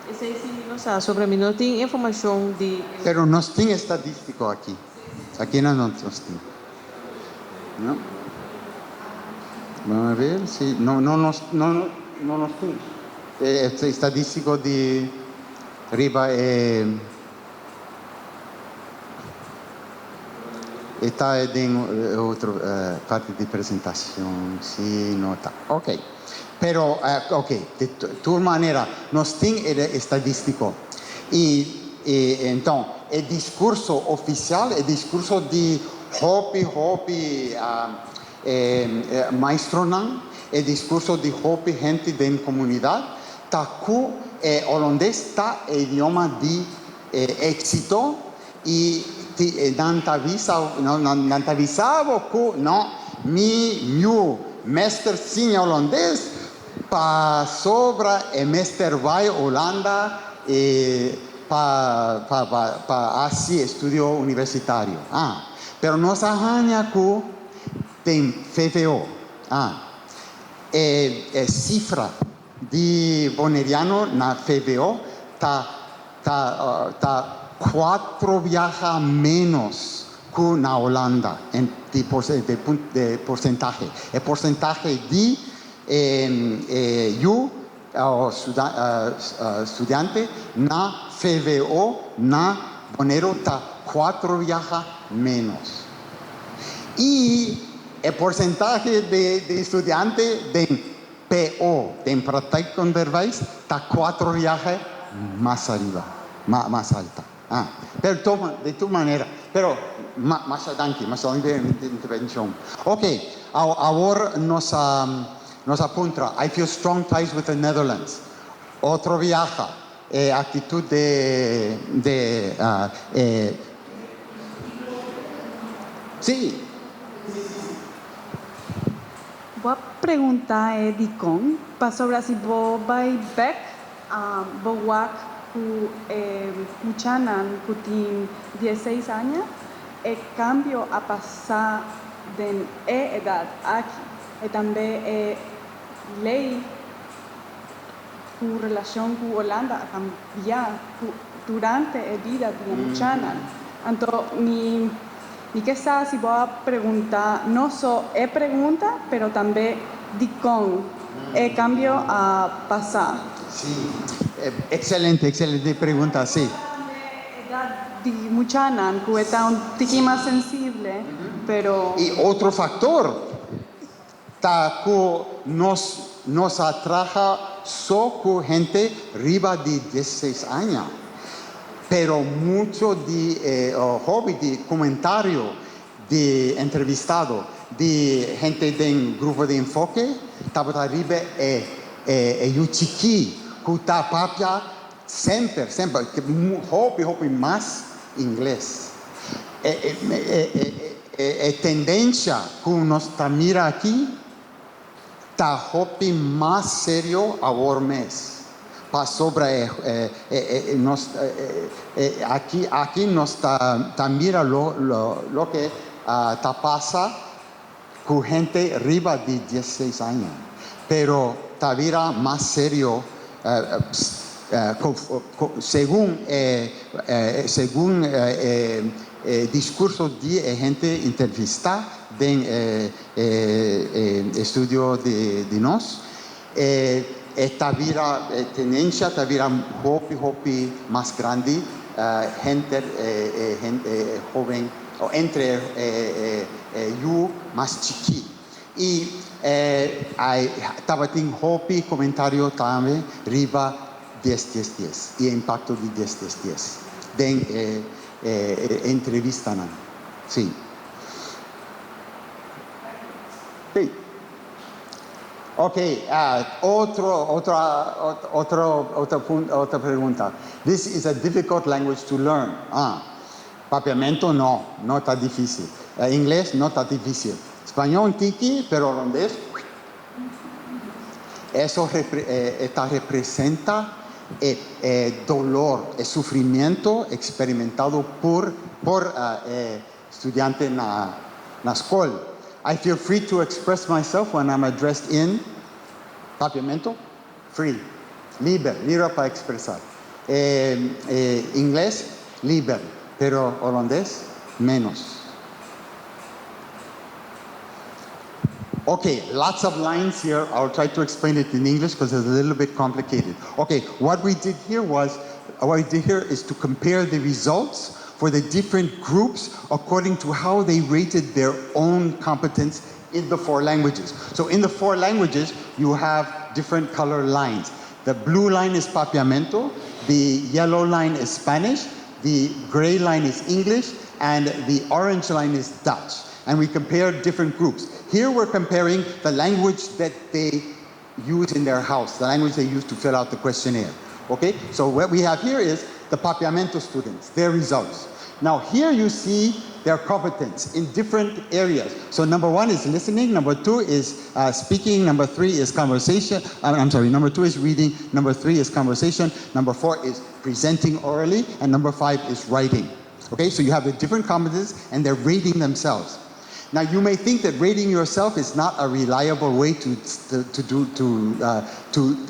Esse aí sim, não sabe, sobre mim não tem informação de... Pero nós tem estadístico aqui. Aqui não nós tem. Não? Vamos ver se... Não nós tem. É estadístico de... Riba está em outra parte de apresentação. Sim, não está. Ok. Pero, de toda maneira, nós temos estadístico. E então, o discurso oficial, o discurso de hobby, maestro não, o discurso de hobby, gente da comunidade, está com holandês, está idioma de êxito e não avisava que não, meu mestre sim holandês, para sobra e mestre vai Holanda para assim estudo universitário. Pero nós arranha que tem FVO. Cifra de boneriano na FVO tá 4 viajas menos que na Holanda de porcentaje. O porcentaje de estudante na FVO, na Bonero, está 4 viajas menos. E o porcentaje de estudante de PO, de prática onderwijs, está 4 viajes más arriba, más alta. Pero de toda maneira, pero mais adelante de intervenção. Ok, agora nos apunta, I feel strong ties with the Netherlands. Outro viaja, atitude sim. Boa pergunta é de com, para sobre se vou vai back a boa ku muchanan ku tem 16 anos e cambio a passar de idade aqui e também lei com relação com Holanda a cambiar durante a vida de muchanan. Então me que sabe se vou perguntar não só é pergunta, pero também de com cambio a passar. Sim, excelente pergunta, sim. De muchanan, que está um pouquinho mais sensível, pero... E outro fator, tá que nos atraja só com gente riba de 16 anos. Pero mucho de hobby, de comentário, de entrevistado, de gente de grupo de enfoque, estava arriba o chiqui, que está papia sempre, hobby mais inglês. Tendência que nós mira aqui, está hobby mais sério agora mês. sobre aquí nos ta mira lo que ta pasa con gente arriba de 16 años, pero ta mira más serio según discursos de gente entrevistada de estudio de nos. Esta vida tendencia, esta vida hopi más grande, gente joven, o entre you más chiqui. Y estaba en hopi comentario también, riba 10-10-10, y impacto de 10-10-10. De entrevista, ¿no? Sí. Sí. Ok, otra pregunta. This is a difficult language to learn. Papiamento no está difícil. Inglés no está difícil. Español tiki, pero holandés. Eso representa dolor, sufrimiento experimentado por estudiante en la escuela. I feel free to express myself when I'm addressed in Papiamentu, free, libre para expresar. Inglés, libre, pero holandés, menos. Okay, lots of lines here. I'll try to explain it in English because it's a little bit complicated. Okay, what we did here is to compare the results for the different groups according to how they rated their own competence in the 4 languages. So in the 4 languages, you have different color lines. The blue line is Papiamentu, the yellow line is Spanish, the gray line is English, and the orange line is Dutch. And we compared different groups. Here we're comparing the language that they use in their house, the language they use to fill out the questionnaire. Okay, so what we have here is the Papiamentu students, their results. Now here you see their competence in different areas. So number 1 is listening, number 2 is speaking, number 3 is conversation, number 2 is reading, number 3 is conversation, number 4 is presenting orally, and number 5 is writing. Okay, so you have the different competences and they're rating themselves. Now you may think that rating yourself is not a reliable way to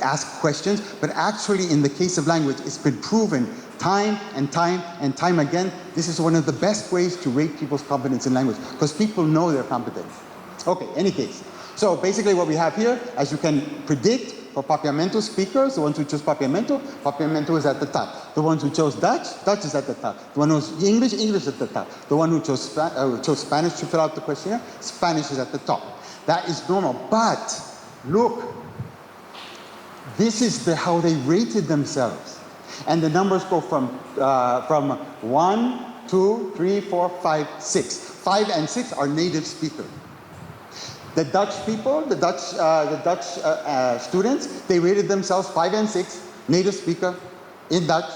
ask questions, but actually in the case of language, it's been proven time and time again. This is one of the best ways to rate people's competence in language because people know their competence. Okay, any case. So basically what we have here, as you can predict, for Papiamentu speakers, the ones who chose Papiamentu is at the top. The ones who chose Dutch is at the top. The one who chose English is at the top. The one who chose Spanish to fill out the questionnaire, Spanish is at the top. That is normal. But look, this is how they rated themselves. And the numbers go from 1, 2, 3, 4, 5, 6. 5 and 6 are native speakers. The Dutch people, the Dutch students, they rated themselves 5 and 6, native speaker in Dutch.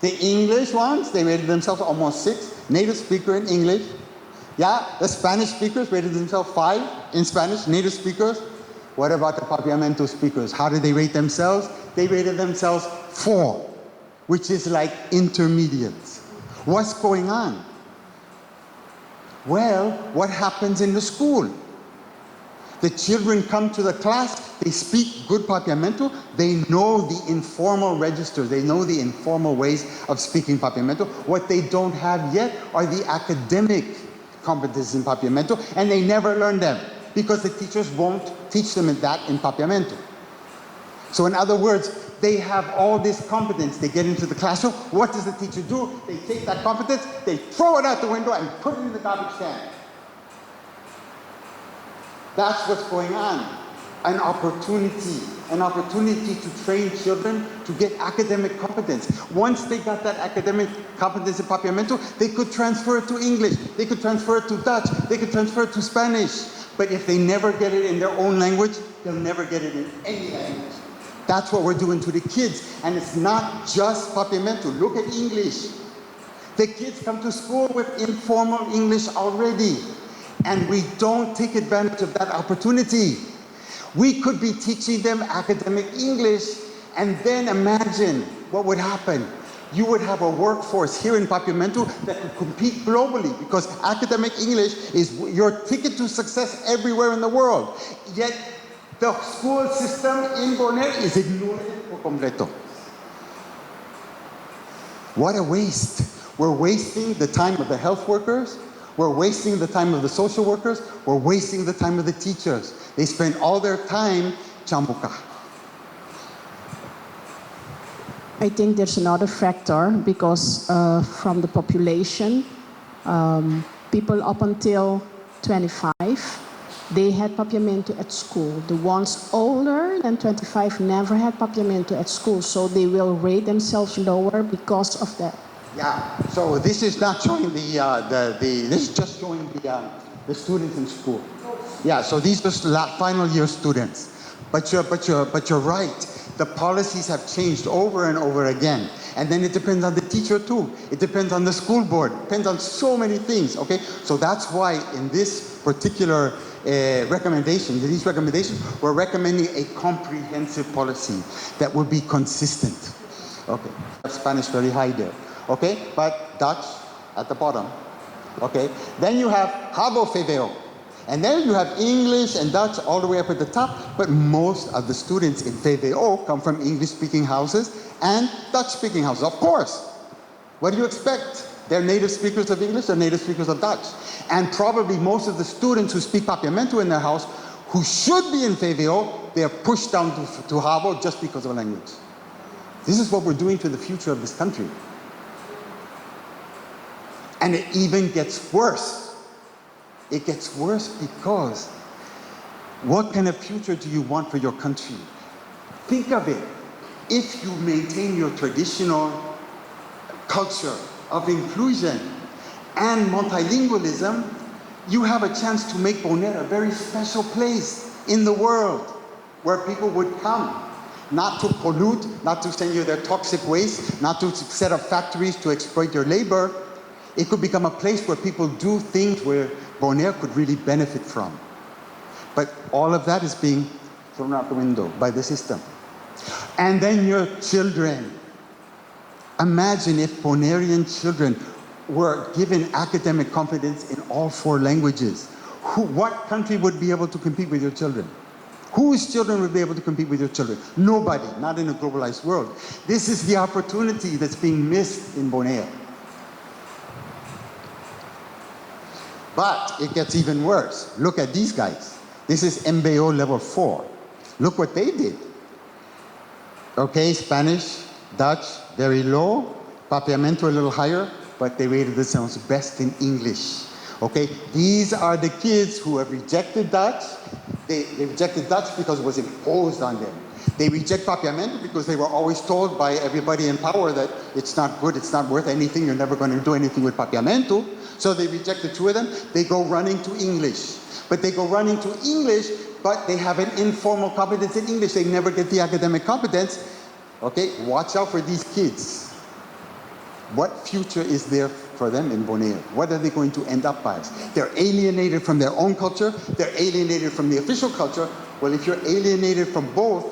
The English ones, they rated themselves almost 6, native speaker in English. Yeah, the Spanish speakers rated themselves 5 in Spanish, native speakers. What about the Papiamentu speakers? How did they rate themselves? They rated themselves 4, which is like intermediates. What's going on? Well, what happens in the school? The children come to the class, they speak good Papiamentu, they know the informal registers, they know the informal ways of speaking Papiamentu. What they don't have yet are the academic competencies in Papiamentu, and they never learn them because the teachers won't teach them that in Papiamentu. So in other words, they have all this competence, they get into the classroom, what does the teacher do? They take that competence, they throw it out the window and put it in the garbage can. That's what's going on. An opportunity to train children to get academic competence. Once they got that academic competence in Papiamentu, they could transfer it to English, they could transfer it to Dutch, they could transfer it to Spanish. But if they never get it in their own language, they'll never get it in any language. That's what we're doing to the kids. And it's not just Papiamentu. Look at English. The kids come to school with informal English already. And we don't take advantage of that opportunity. We could be teaching them academic English And then imagine what would happen. You would have a workforce here in Papiamentu that could compete globally, because academic English is your ticket to success everywhere in the world. Yet the school system in Bonaire is ignored por completo. What a waste. We're wasting the time of the health workers. We're wasting the time of the social workers. We're wasting the time of the teachers. They spend all their time chambuka. I think there's another factor because from the population, people up until 25, they had Papiamentu at school. The ones older than 25 never had Papiamentu at school, so they will rate themselves lower because of that. Yeah, so this is not showing this is just showing the students in school. Yeah, so these are final year students. But you're right. The policies have changed over and over again. And then it depends on the teacher too. It depends on the school board. It depends on so many things, okay? So that's why in this particular recommendation, these recommendations, we're recommending a comprehensive policy that will be consistent. Okay, Spanish very high there, okay? But Dutch at the bottom, okay? Then you have Habo Feveo. And then you have English and Dutch all the way up at the top, but most of the students in VVO come from English-speaking houses and Dutch-speaking houses, of course. What do you expect? They're native speakers of English, they're native speakers of Dutch. And probably most of the students who speak Papiamentu in their house, who should be in VVO, they are pushed down to Habo just because of language. This is what we're doing to the future of this country. And it even gets worse. It gets worse because what kind of future do you want for your country? Think of it. If you maintain your traditional culture of inclusion and multilingualism, you have a chance to make Bonaire a very special place in the world where people would come, not to pollute, not to send you their toxic waste, not to set up factories to exploit your labor. It could become a place where people do things where Bonaire could really benefit from. But all of that is being thrown out the window by the system. And then your children. Imagine if Bonairean children were given academic confidence in all 4 languages. What country would be able to compete with your children? Whose children would be able to compete with your children? Nobody, not in a globalized world. This is the opportunity that's being missed in Bonaire. But it gets even worse. Look at these guys. This is MBO level 4. Look what they did. Okay, Spanish, Dutch, very low. Papiamentu a little higher, but they rated themselves best in English. Okay, these are the kids who have rejected Dutch. They rejected Dutch because it was imposed on them. They reject Papiamentu because they were always told by everybody in power that it's not good, it's not worth anything, you're never going to do anything with Papiamentu. So they reject the 2 of them. They go running to English. But they go running to English, but they have an informal competence in English. They never get the academic competence. Okay, watch out for these kids. What future is there for them in Bonaire? What are they going to end up as? They're alienated from their own culture. They're alienated from the official culture. Well, if you're alienated from both,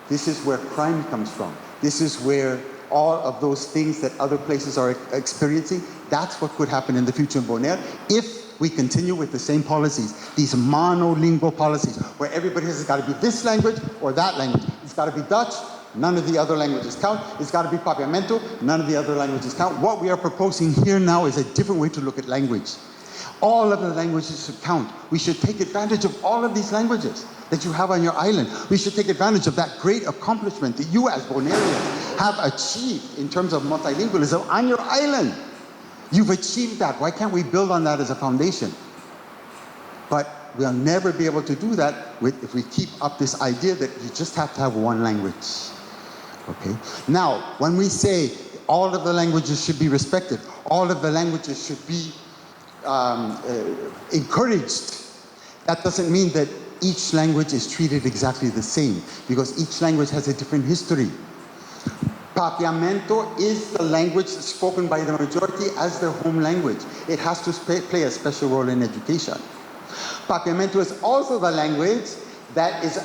this is where crime comes from. This is where all of those things that other places are experiencing, that's what could happen in the future in Bonaire if we continue with the same policies, these monolingual policies, where everybody has got to be this language or that language. It's got to be Dutch, none of the other languages count. It's got to be Papiamentu, none of the other languages count. What we are proposing here now is a different way to look at language. All of the languages should count. We should take advantage of all of these languages that you have on your island. We should take advantage of that great accomplishment that you as Bonaireans have achieved in terms of multilingualism on your island. You've achieved that. Why can't we build on that as a foundation? But we'll never be able to do that if we keep up this idea that you just have to have one language. Okay? Now, when we say all of the languages should be respected, all of the languages should be encouraged, that doesn't mean that each language is treated exactly the same, because each language has a different history. Papiamentu is the language spoken by the majority as their home language. It has to play a special role in education. Papiamentu is also the language that is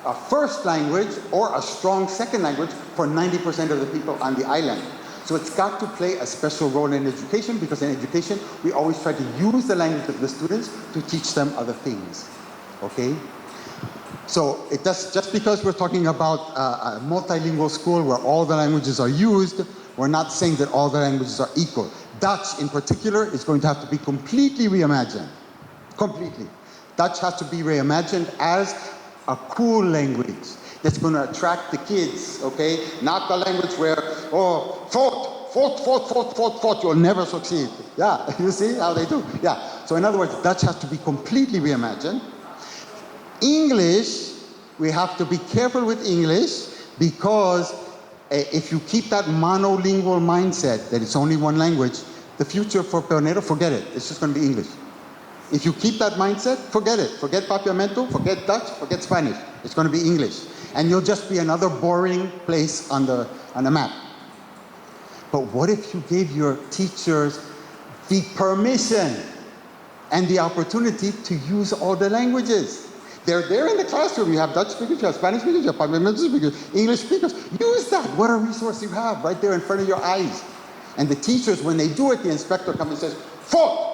a first language or a strong second language for 90% of the people on the island. So it's got to play a special role in education, because in education, we always try to use the language of the students to teach them other things, okay? So it does, just because we're talking about a multilingual school where all the languages are used, we're not saying that all the languages are equal. Dutch, in particular, is going to have to be completely reimagined. Completely. Dutch has to be reimagined as a cool language that's going to attract the kids, okay? Not the language where, oh, thought, you'll never succeed. Yeah, you see how they do? Yeah. So in other words, Dutch has to be completely reimagined. English, we have to be careful with English, because if you keep that monolingual mindset that it's only one language, the future for Pionero, forget it. It's just going to be English. If you keep that mindset, forget it. Forget Papiamentu, forget Dutch, forget Spanish. It's going to be English. And you'll just be another boring place on the map. But what if you gave your teachers the permission and the opportunity to use all the languages? They're there in the classroom. You have Dutch speakers, you have Spanish speakers, you have Papiamentu speakers, English speakers. Use that. What a resource you have right there in front of your eyes. And the teachers, when they do it, the inspector comes and says, "Fault!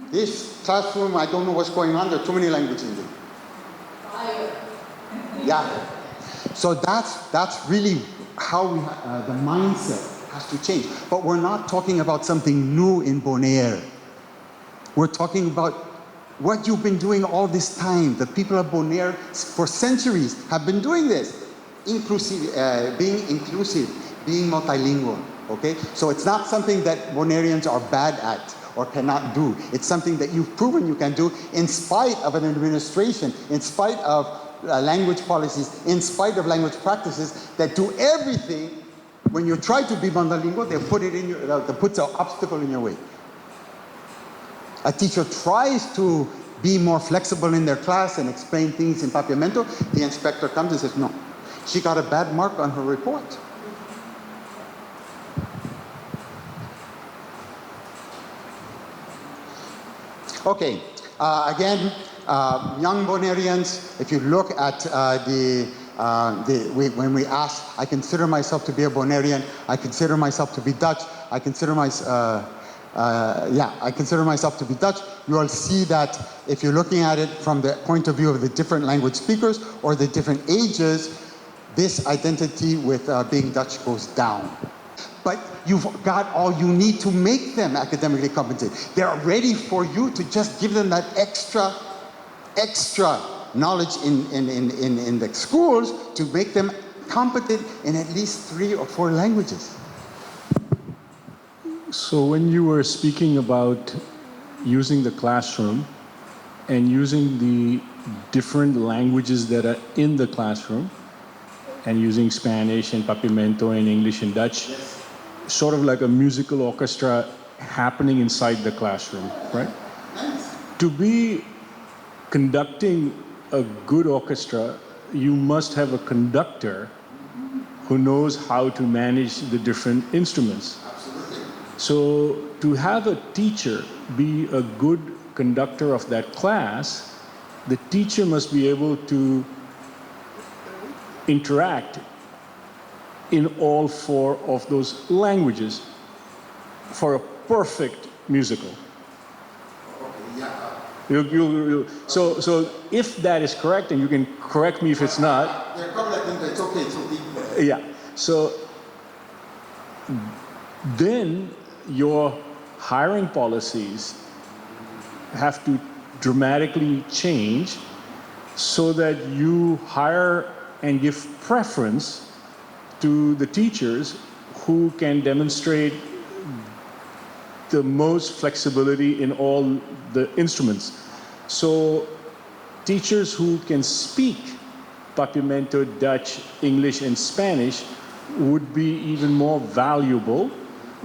This classroom, I don't know what's going on. There are too many languages in there." Yeah. So that's really how we, the mindset has to change. But we're not talking about something new in Bonaire. We're talking about what you've been doing all this time. The people of Bonaire for centuries have been doing this. Being inclusive, being multilingual, okay? So it's not something that Bonaireans are bad at or cannot do. It's something that you've proven you can do in spite of an administration, in spite of language policies, in spite of language practices that do everything. When you try to be monolingual, they put an obstacle in your way. A teacher tries to be more flexible in their class and explain things in Papiamentu, the inspector comes and says, no, she got a bad mark on her report. Okay, again, young Bonaireans, if you look at when we ask, I consider myself to be a Bonairean, I consider myself to be Dutch, I consider myself to be Dutch, you will see that if you're looking at it from the point of view of the different language speakers or the different ages, this identity with being Dutch goes down. But you've got all you need to make them academically competent. They're ready for you to just give them that extra knowledge in the schools to make them competent in at least 3 or 4 languages. So when you were speaking about using the classroom and using the different languages that are in the classroom and using Spanish and Papiamentu and English and Dutch, yes, sort of like a musical orchestra happening inside the classroom, right? Nice. To be conducting a good orchestra, you must have a conductor who knows how to manage the different instruments. Absolutely. So to have a teacher be a good conductor of that class, the teacher must be able to interact in all 4 of those languages for a perfect musical. So if that is correct, and you can correct me if it's not. It's okay. Yeah. So then your hiring policies have to dramatically change so that you hire and give preference to the teachers who can demonstrate the most flexibility in all the instruments. So teachers who can speak Papiamentu, Dutch, English, and Spanish would be even more valuable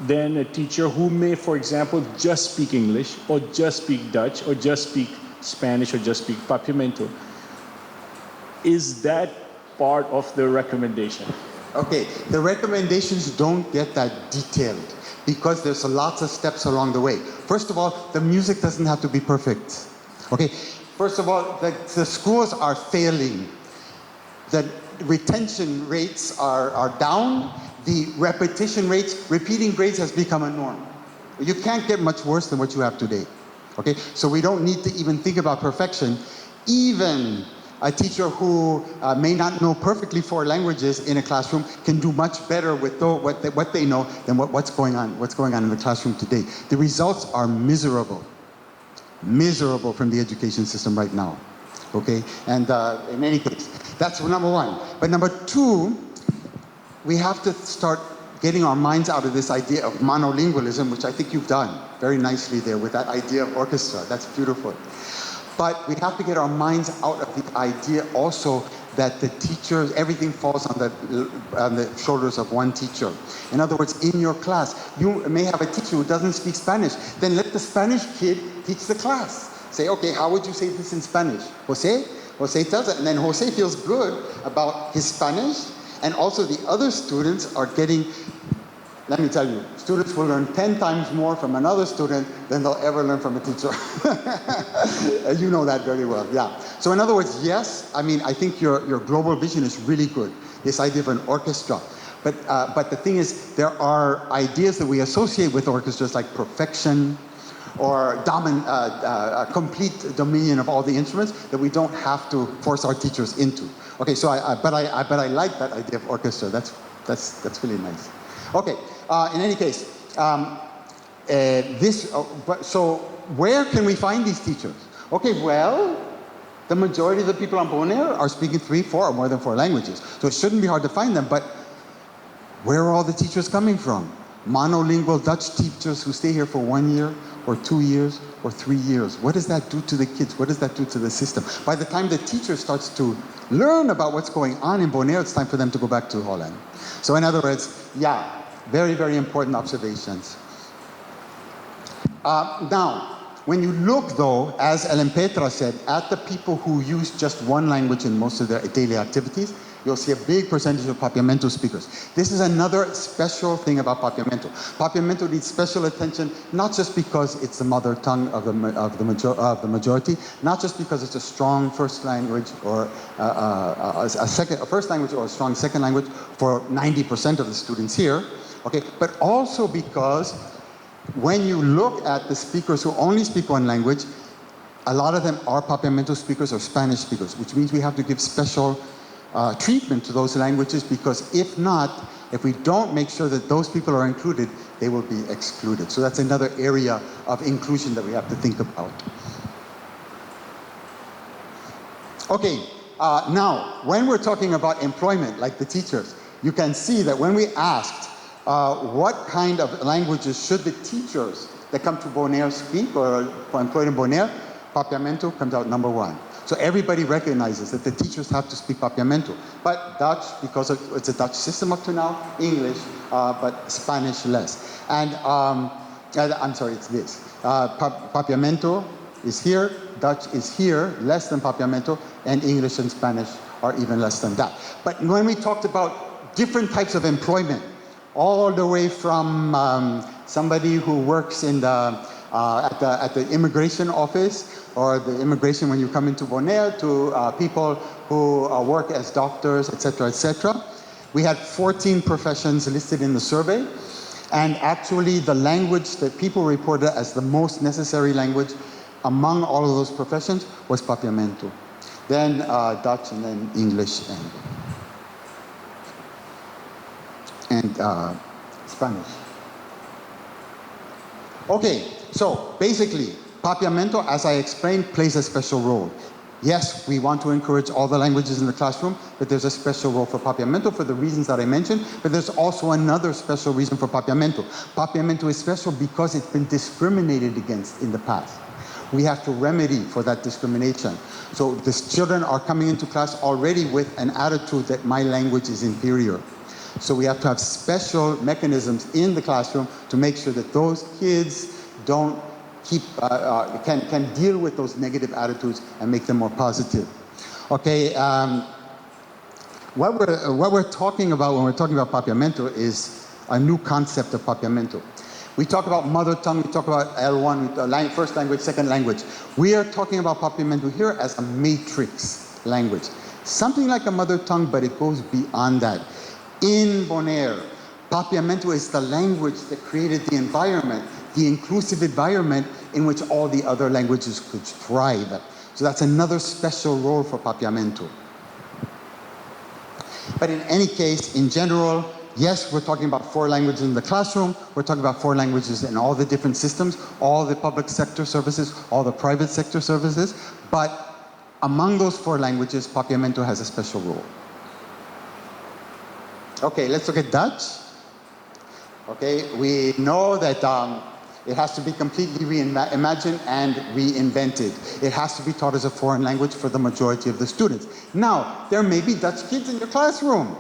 than a teacher who may, for example, just speak English, or just speak Dutch, or just speak Spanish, or just speak Papiamentu. Is that part of the recommendation? Okay, the recommendations don't get that detailed because there's lots of steps along the way. First of all, the music doesn't have to be perfect. Okay, first of all, the schools are failing. the retention rates are down, the repetition rates, repeating grades has become a norm. You can't get much worse than what you have today. Okay, so we don't need to even think about perfection. Even a teacher who may not know perfectly 4 languages in a classroom can do much better with what they know than what's going on in the classroom today. The results are miserable from the education system right now. Okay, and in any case, that's number 1. But number 2, we have to start getting our minds out of this idea of monolingualism, which I think you've done very nicely there with that idea of orchestra. That's beautiful. But we have to get our minds out of the idea also that the teachers, everything falls on the shoulders of one teacher. In other words, in your class, you may have a teacher who doesn't speak Spanish. Then let the Spanish kid teach the class. Say, okay, how would you say this in Spanish? Jose? Jose does it. And then Jose feels good about his Spanish. And also the other students are getting, let me tell you, students will learn 10 times more from another student than they'll ever learn from a teacher. You know that very well, yeah. So in other words, yes, I mean, I think your global vision is really good, this idea of an orchestra. But the thing is, there are ideas that we associate with orchestras like perfection, or complete dominion of all the instruments that we don't have to force our teachers into. Okay, so but I like that idea of orchestra. That's really nice. Okay, in any case, so where can we find these teachers? Okay, well, the majority of the people on Bonaire are speaking 3, 4, or more than 4 languages. So it shouldn't be hard to find them, but where are all the teachers coming from? Monolingual Dutch teachers who stay here for 1 year, or 2 years, or 3 years. What does that do to the kids? What does that do to the system? By the time the teacher starts to learn about what's going on in Bonaire, it's time for them to go back to Holland. So in other words, yeah, very, very important observations. Now, when you look though, as Ellen Petra said, at the people who use just one language in most of their daily activities, you'll see a big percentage of Papiamentu speakers. This is another special thing about Papiamentu. Papiamentu needs special attention, not just because it's the mother tongue of the majority, not just because it's a strong first language or a first language or a strong second language for 90% of the students here, okay, but also because when you look at the speakers who only speak one language, a lot of them are Papiamentu speakers or Spanish speakers, which means we have to give special treatment to those languages, because if not, if we don't make sure that those people are included, they will be excluded. So that's another area of inclusion that we have to think about. Okay, now, when we're talking about employment, like the teachers, you can see that when we asked what kind of languages should the teachers that come to Bonaire speak or are employed in Bonaire, Papiamentu comes out number 1. So everybody recognizes that the teachers have to speak Papiamentu. But Dutch, because it's a Dutch system up to now, English, but Spanish less. And, I'm sorry, it's this. Papiamentu is here, Dutch is here, less than Papiamentu, and English and Spanish are even less than that. But when we talked about different types of employment, all the way from somebody who works in at the immigration office, or the immigration when you come into Bonaire, to people who work as doctors, etc., etc. We had 14 professions listed in the survey, and actually the language that people reported as the most necessary language among all of those professions was Papiamentu. Then Dutch, and then English, and Spanish. Okay, so basically, Papiamentu, as I explained, plays a special role. Yes, we want to encourage all the languages in the classroom, but there's a special role for Papiamentu for the reasons that I mentioned, but there's also another special reason for Papiamentu. Papiamentu is special because it's been discriminated against in the past. We have to remedy for that discrimination. So the children are coming into class already with an attitude that my language is inferior. So we have to have special mechanisms in the classroom to make sure that those kids don't can deal with those negative attitudes and make them more positive. Okay, what we're talking about when we're talking about Papiamentu is a new concept of Papiamentu. We talk about mother tongue, we talk about L1, first language, second language. We are talking about Papiamentu here as a matrix language. Something like a mother tongue, but it goes beyond that. In Bonaire, Papiamentu is the language that created the environment, the inclusive environment in which all the other languages could thrive. So that's another special role for Papiamentu. But in any case, in general, yes, we're talking about 4 languages in the classroom. We're talking about 4 languages in all the different systems, all the public sector services, all the private sector services. But among those 4 languages, Papiamentu has a special role. Okay, let's look at Dutch. Okay, we know that it has to be completely reimagined and reinvented. It has to be taught as a foreign language for the majority of the students. Now, there may be Dutch kids in your classroom,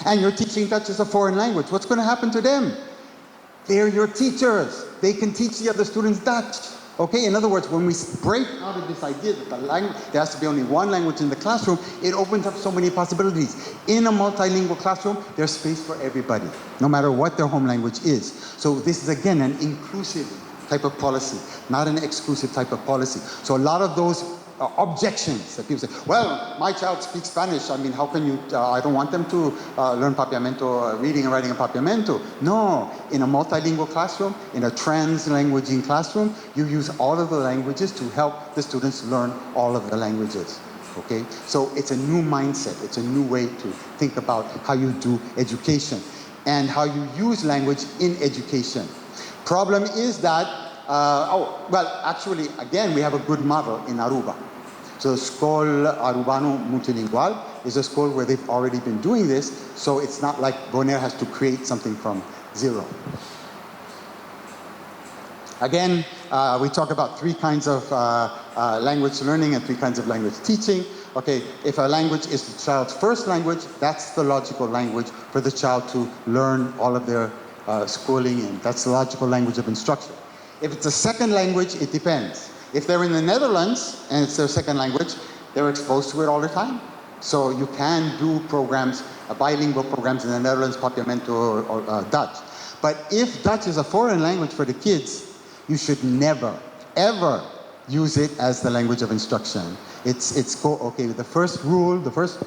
and you're teaching Dutch as a foreign language. What's going to happen to them? They're your teachers. They can teach the other students Dutch. Okay, in other words, when we break out of this idea that there has to be only one language in the classroom, it opens up so many possibilities. In a multilingual classroom, there's space for everybody, no matter what their home language is. So this is, again, an inclusive type of policy, not an exclusive type of policy. So a lot of those objections that people say, well, my child speaks Spanish, I mean, how can you, I don't want them to learn Papiamentu, reading and writing in Papiamentu. No, in a multilingual classroom, in a trans-languaging classroom, you use all of the languages to help the students learn all of the languages, okay? So it's a new mindset, it's a new way to think about how you do education and how you use language in education. Problem is that, actually, again, we have a good model in Aruba. So School Arubano Multilingual is a school where they've already been doing this, so it's not like Bonaire has to create something from zero. Again, we talk about 3 kinds of language learning and 3 kinds of language teaching. Okay, if a language is the child's first language, that's the logical language for the child to learn all of their schooling in. That's the logical language of instruction. If it's a second language, it depends. If they're in the Netherlands and it's their second language, they're exposed to it all the time. So you can do programs, bilingual programs in the Netherlands, Papiamentu or Dutch. But if Dutch is a foreign language for the kids, you should never, ever use it as the language of instruction. Okay, the first rule, the first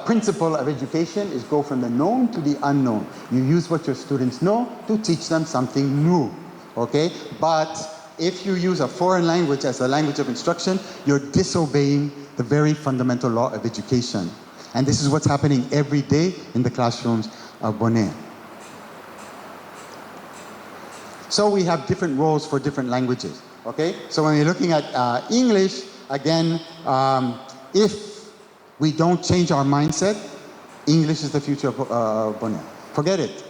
principle of education is go from the known to the unknown. You use what your students know to teach them something new, okay? But if you use a foreign language as a language of instruction, you're disobeying the very fundamental law of education. And this is what's happening every day in the classrooms of Bonaire. So we have different roles for different languages, okay? So when you're looking at English, again, if we don't change our mindset, English is the future of Bonaire. Forget it.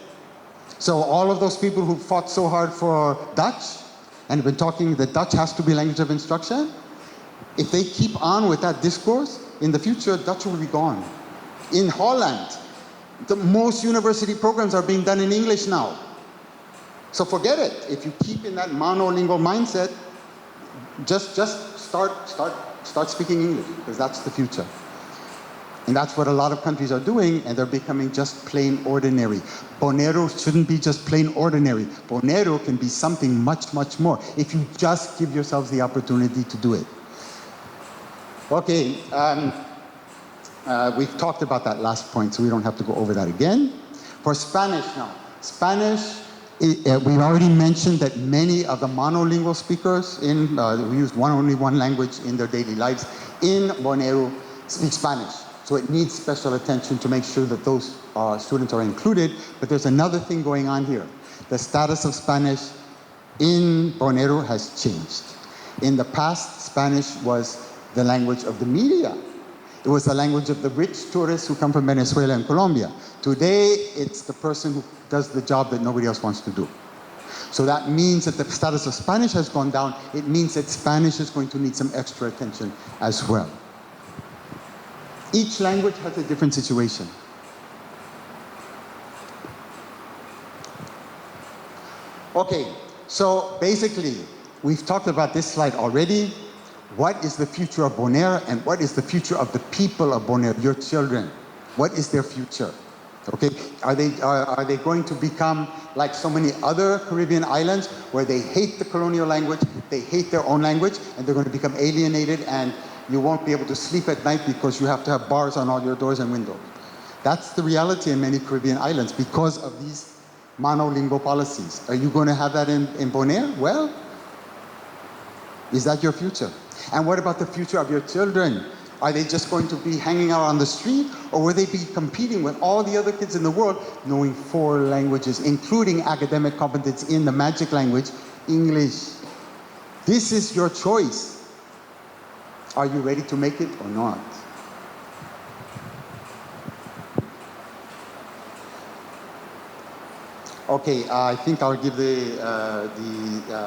So all of those people who fought so hard for Dutch and have been talking that Dutch has to be language of instruction, if they keep on with that discourse, in the future, Dutch will be gone. In Holland, the most university programs are being done in English now. So forget it. If you keep in that monolingual mindset, just start speaking English, because that's the future. And that's what a lot of countries are doing, and they're becoming just plain ordinary. Bonaire shouldn't be just plain ordinary. Bonaire can be something much, much more, if you just give yourselves the opportunity to do it. Okay, we've talked about that last point, so we don't have to go over that again. For Spanish now. Spanish, we've already mentioned that many of the monolingual speakers who use only one language in their daily lives in Bonaire speak Spanish. So it needs special attention to make sure that those students are included. But there's another thing going on here. The status of Spanish in Bonaire has changed. In the past, Spanish was the language of the media. It was the language of the rich tourists who come from Venezuela and Colombia. Today, it's the person who does the job that nobody else wants to do. So that means that the status of Spanish has gone down. It means that Spanish is going to need some extra attention as well. Each language has a different situation. Okay, so basically, we've talked about this slide already. What is the future of Bonaire, and what is the future of the people of Bonaire, your children? What is their future? Okay, are they going to become like so many other Caribbean islands where they hate the colonial language, they hate their own language, and they're going to become alienated and you won't be able to sleep at night because you have to have bars on all your doors and windows. That's the reality in many Caribbean islands because of these monolingual policies. Are you going to have that in Bonaire? Well, is that your future? And what about the future of your children? Are they just going to be hanging out on the street, or will they be competing with all the other kids in the world knowing 4 languages, including academic competence in the magic language, English? This is your choice. Are you ready to make it or not? Okay, I think I'll give the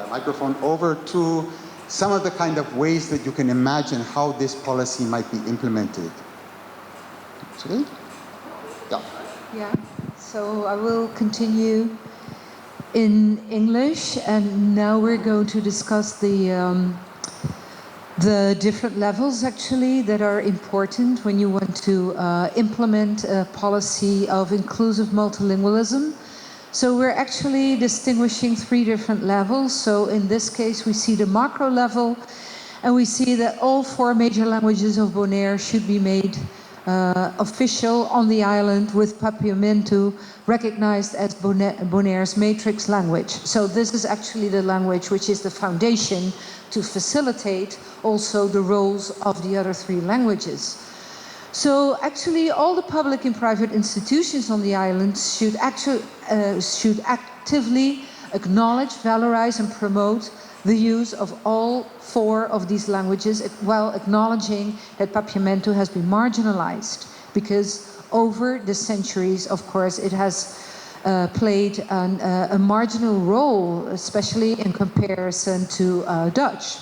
microphone over to some of the kind of ways that you can imagine how this policy might be implemented. Okay? Yeah. Yeah, so I will continue in English, and now we're going to discuss the different levels actually that are important when you want to implement a policy of inclusive multilingualism. So we're actually distinguishing 3 different levels. So in this case, we see the macro level, and we see that all 4 major languages of Bonaire should be made official on the island, with Papiamentu recognized as Bonaire's matrix language. So this is actually the language which is the foundation to facilitate also the roles of the other 3 languages. So actually all the public and private institutions on the island should actively acknowledge, valorize and promote the use of all 4 of these languages, while acknowledging that Papiamentu has been marginalized, because over the centuries, of course, it has played a marginal role, especially in comparison to Dutch.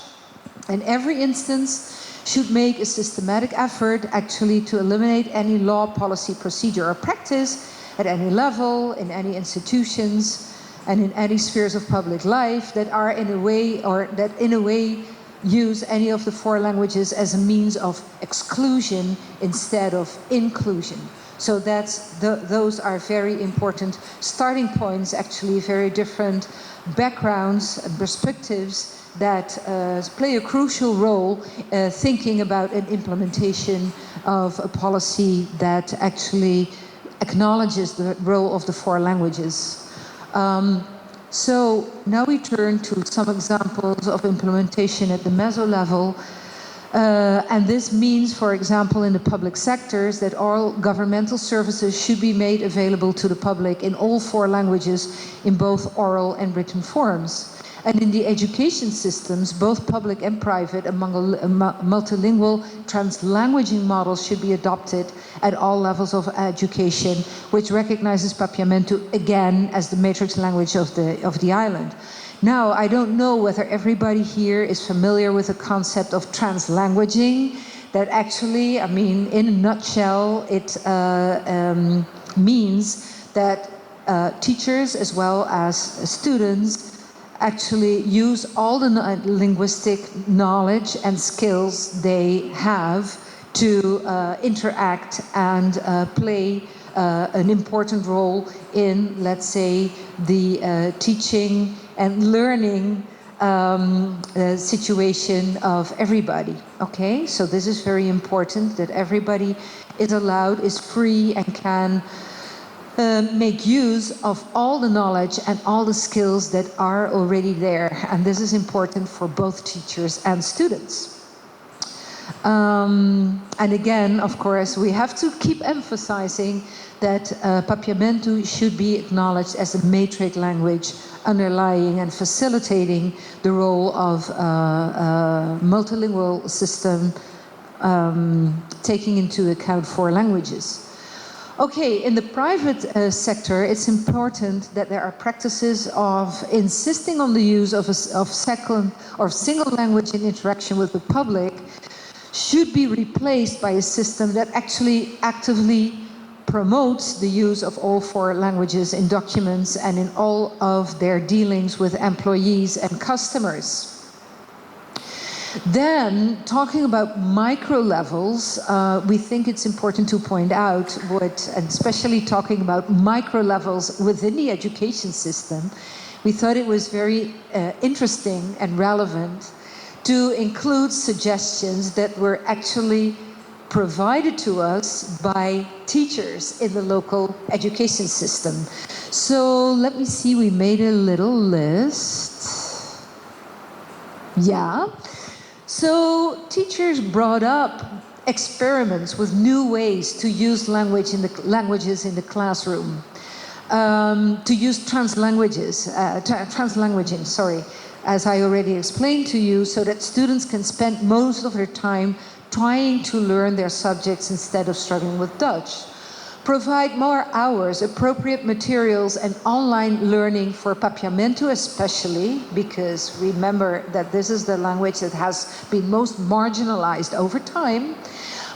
And every instance should make a systematic effort actually to eliminate any law, policy, procedure or practice at any level, in any institutions and in any spheres of public life that are in a way, or that in a way use any of the 4 languages as a means of exclusion instead of inclusion. So those are very important starting points, actually very different backgrounds and perspectives that play a crucial role thinking about an implementation of a policy that actually acknowledges the role of the 4 languages. So now we turn to some examples of implementation at the meso level. And this means, for example, in the public sectors, that all governmental services should be made available to the public in all 4 languages in both oral and written forms. And in the education systems, both public and private, among multilingual translanguaging models should be adopted at all levels of education, which recognizes Papiamentu again as the matrix language of the island. Now, I don't know whether everybody here is familiar with the concept of translanguaging, that actually, I mean, in a nutshell, it means that teachers as well as students actually use all the linguistic knowledge and skills they have to interact and play an important role in, let's say, the teaching and learning situation of everybody. Okay, so this is very important, that everybody is allowed, is free, and can make use of all the knowledge and all the skills that are already there. And this is important for both teachers and students. And again, of course, we have to keep emphasizing that Papiamentu should be acknowledged as a matrix language, underlying and facilitating the role of a multilingual system, taking into account 4 languages. Okay, in the private sector, it's important that there are practices of insisting on the use of second or single language in interaction with the public should be replaced by a system that actually actively promotes the use of all 4 languages in documents and in all of their dealings with employees and customers. Then, talking about micro levels, we think it's important to point out and especially talking about micro levels within the education system, we thought it was very interesting and relevant to include suggestions that were actually provided to us by teachers in the local education system. So let me see, we made a little list. Yeah. So teachers brought up experiments with new ways to use languages in the classroom, to use translanguaging, as I already explained to you, so that students can spend most of their time trying to learn their subjects instead of struggling with Dutch. Provide more hours, appropriate materials, and online learning for Papiamentu especially, because remember that this is the language that has been most marginalized over time,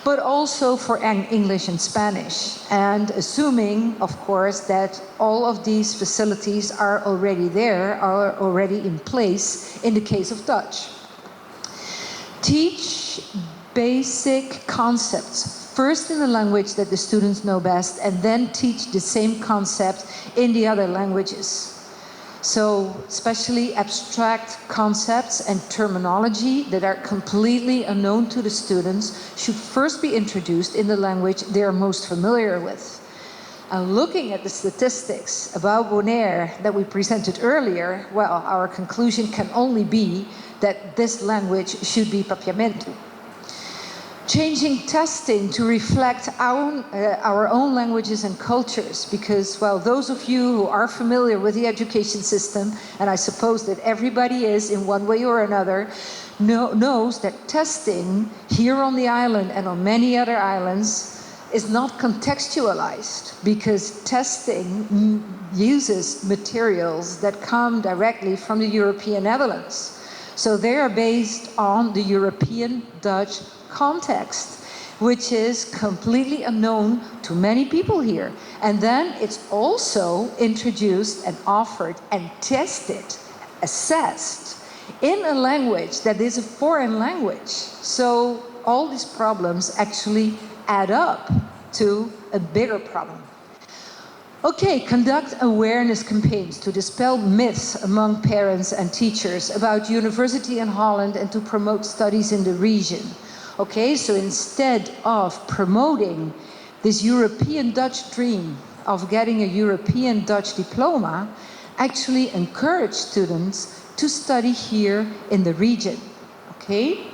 but also for English and Spanish. And assuming, of course, that all of these facilities are already there, are already in place in the case of Dutch. Teach basic concepts first in the language that the students know best, and then teach the same concept in the other languages. So especially abstract concepts and terminology that are completely unknown to the students should first be introduced in the language they are most familiar with. And looking at the statistics about Bonaire that we presented earlier, well, our conclusion can only be that this language should be Papiamentu. Changing testing to reflect our own languages and cultures, because, well, those of you who are familiar with the education system, and I suppose that everybody is in one way or another, knows that testing here on the island and on many other islands is not contextualized, because testing uses materials that come directly from the European Netherlands. So they are based on the European Dutch context, which is completely unknown to many people here. And then it's also introduced and offered and tested, assessed in a language that is a foreign language. So all these problems actually add up to a bigger problem. Okay, conduct awareness campaigns to dispel myths among parents and teachers about university in Holland and to promote studies in the region. Okay, so instead of promoting this European Dutch dream of getting a European Dutch diploma, actually encourage students to study here in the region. Okay?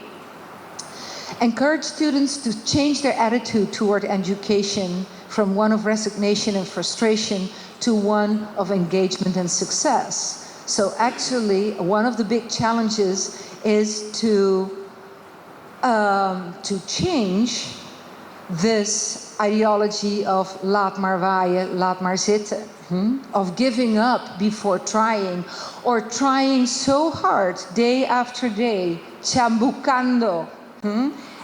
Encourage students to change their attitude toward education from one of resignation and frustration to one of engagement and success. So actually, one of the big challenges is to change this ideology of laat maar waaien, laat maar zitten, of giving up before trying, or trying so hard day after day, chambucando,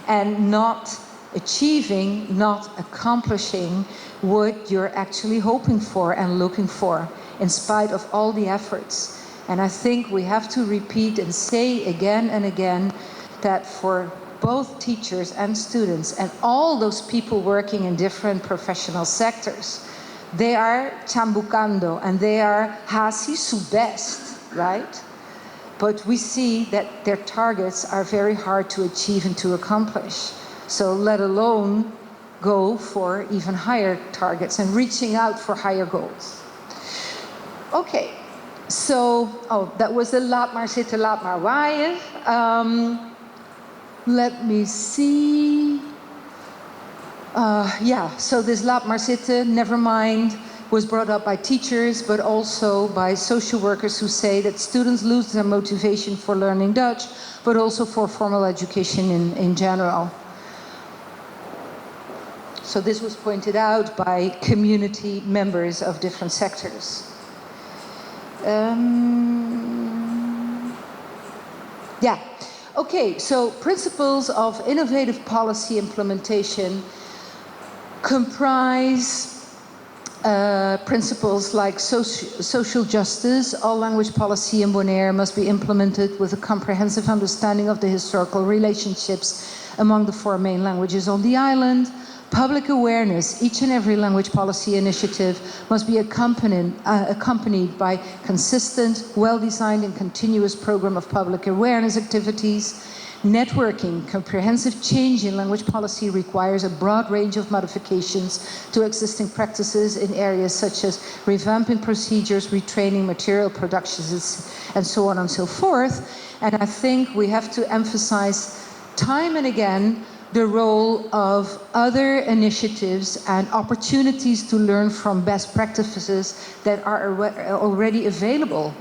and not achieving, not accomplishing what you're actually hoping for and looking for, in spite of all the efforts. And I think we have to repeat and say again and again that for both teachers and students and all those people working in different professional sectors, they are chambucando and they are hasi su best, right? But we see that their targets are very hard to achieve and to accomplish. So let alone go for even higher targets and reaching out for higher goals. Okay, so, that was the laat maar zitten, laat maar waaien. Let me see. So this laat maar zitten, never mind, was brought up by teachers, but also by social workers who say that students lose their motivation for learning Dutch, but also for formal education in general. So this was pointed out by community members of different sectors. Okay, so principles of innovative policy implementation comprise principles like social justice. All language policy in Bonaire must be implemented with a comprehensive understanding of the historical relationships among the four main languages on the island. Public awareness, each and every language policy initiative must be accompanied by consistent, well-designed and continuous program of public awareness activities. Networking, comprehensive change in language policy requires a broad range of modifications to existing practices in areas such as revamping procedures, retraining material productions, and so on and so forth. And I think we have to emphasize time and again the role of other initiatives and opportunities to learn from best practices that are already available.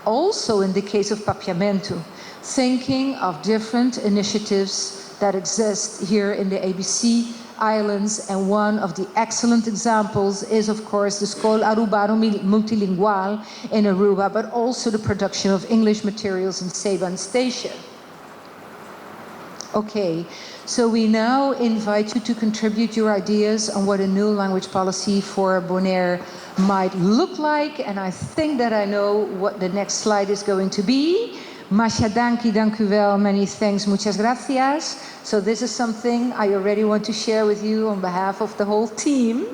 Also in the case of Papiamentu, thinking of different initiatives that exist here in the ABC Islands, and one of the excellent examples is of course the School Arubano Multilingual in Aruba, but also the production of English materials in Ceban Station. Okay, so we now invite you to contribute your ideas on what a new language policy for Bonaire might look like, and I think that I know what the next slide is going to be. Masha danki, dank u wel, many thanks, muchas gracias. So this is something I already want to share with you on behalf of the whole team.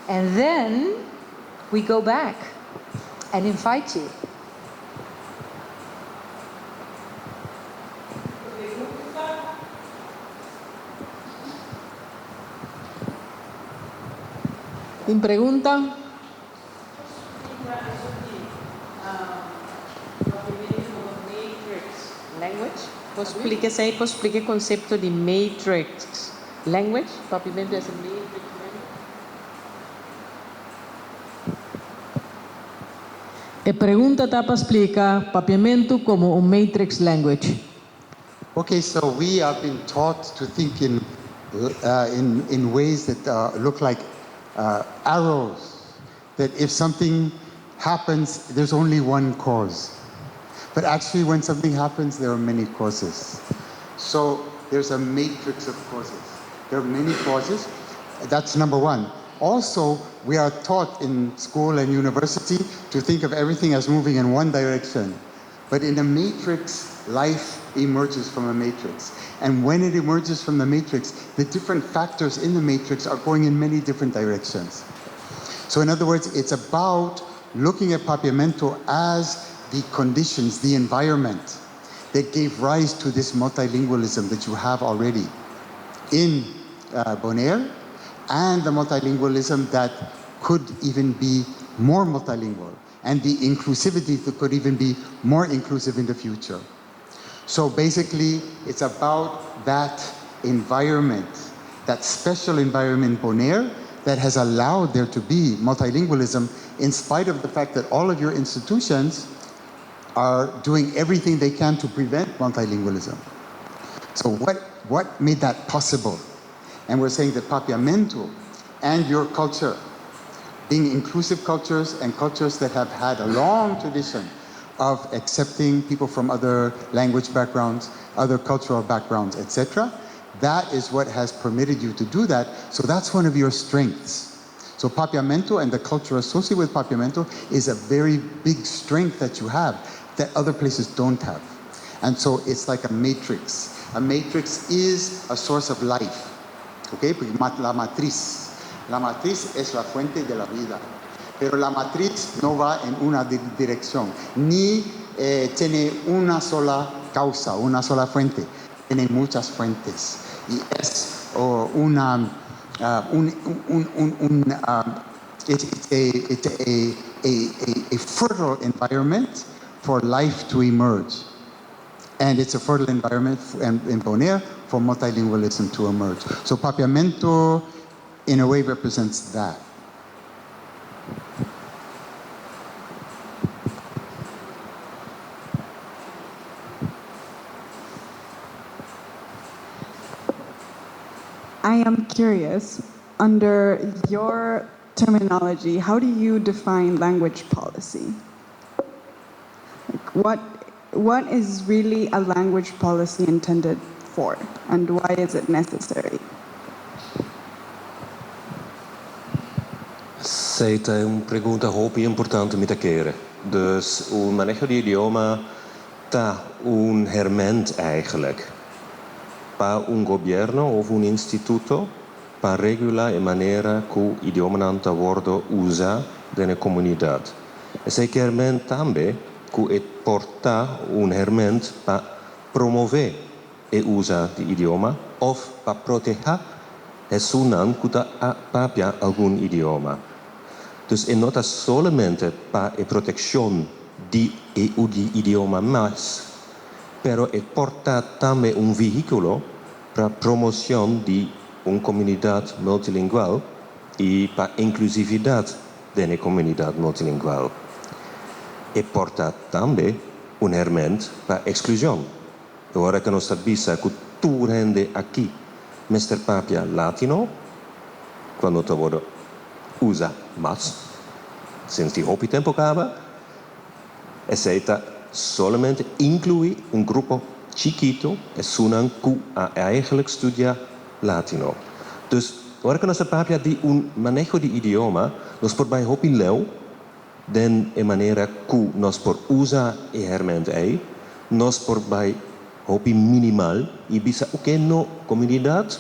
And then we go back and invite you. In pregunta? Language? Explique o conceito de matrix language. Papiamentu é matrix language. E pergunta está para explicar Papiamentu como matrix language. Okay, so we have been taught to think in ways that look like arrows, that if something happens, there's only one cause. But actually, when something happens, there are many causes. So there's a matrix of causes. There are many causes. That's number one. Also, we are taught in school and university to think of everything as moving in one direction. But in a matrix, life emerges from a matrix. And when it emerges from the matrix, the different factors in the matrix are going in many different directions. So in other words, it's about looking at Papiamentu as the conditions, the environment that gave rise to this multilingualism that you have already in Bonaire, and the multilingualism that could even be more multilingual, and the inclusivity that could even be more inclusive in the future. So basically, it's about that environment, that special environment in Bonaire that has allowed there to be multilingualism in spite of the fact that all of your institutions are doing everything they can to prevent multilingualism. So what made that possible? And we're saying that Papiamentu and your culture, being inclusive cultures and cultures that have had a long tradition of accepting people from other language backgrounds, other cultural backgrounds, etc., that is what has permitted you to do that. So that's one of your strengths. So Papiamentu and the culture associated with Papiamentu is a very big strength that you have that other places don't have. And so it's like a matrix. A matrix is a source of life. Okay? La matriz. La matriz es la fuente de la vida. Pero la matriz no va en una dirección, ni tiene una sola causa, una sola fuente. Tiene muchas fuentes. Y es a fertile environment for life to emerge. And it's a fertile environment in Bonaire for multilingualism to emerge. So Papiamentu, in a way, represents that. I am curious, under your terminology, how do you define language policy? Like what is really a language policy intended for, and why is it necessary? Essa é uma pergunta muito importante me querer. Dus o manejo de idioma tá herment eigenlijk. Para un gobierno o un instituto para regular de maneira que o idioma não está wordo usa na comunidade. E se quer também que porta herment para promover o uso do idioma ou para proteger pessoas que papia algum idioma. Dus não é somente para a proteção de idioma, mas pero porta também veículo para promoção de uma comunidade multilingual e para a inclusividade da comunidade multilingual. E porta também herment para a exclusão. Agora que nós sabemos que tu rende aqui, Mr. Papia Latino, quando tu usa mais, sinds die hoop tempo acaba, aceita solamente incluir grupo chiquito e sunan que eigenlijk studia Latino. Dus, agora que nós papia de manejo de idioma, nós por bij hopi leu, den maneira que nós por usa herment nós por bij hopi minimal e bisa no comunidade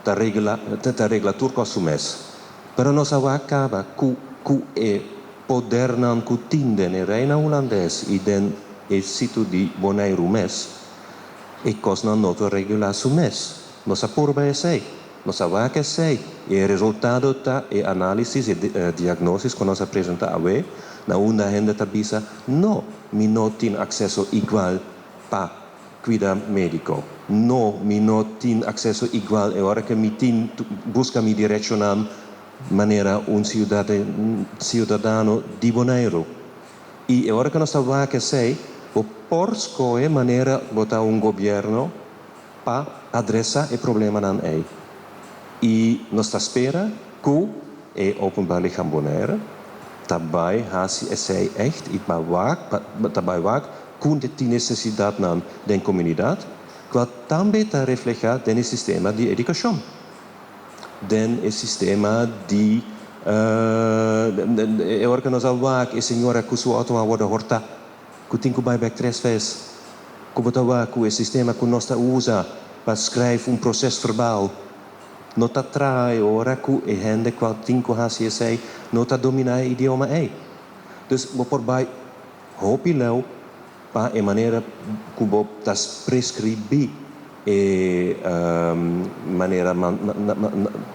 ta regla turco sumes. Pero nós acaba que poder não que tinde ne reina holandês e den sítio de Boneiru mes e cos não noto regula sumes. Nós apurba sei. Nós avaca sei. E o resultado tá e análise e diagnóstico que nós apresenta a we na uma renda tabisa no mi não tem acesso igual para cuidar médico. No mi não tem acesso igual e hora que mi tem busca mi direcional maneira cidadano di Boneiru. E agora que nós estamos aqui, sei, o por escolher maneira botar governo para adressar o problema não é. E nós espera que o openbaar lichaam Bonaire daarbij haast sei echt e daarbij waak que die necessidade não da comunidade, que também está reflejado no sistema de educação. Den sistema de organização e senhora que sua auto agora horta que tem que back 3 vezes que botar que o sistema que nós usa para escrever processo verbal não está trai ora que e gente que tem que fazer sei não está dominar o idioma dus por bij hopi leu para a maneira que bo tas prescrever e maneira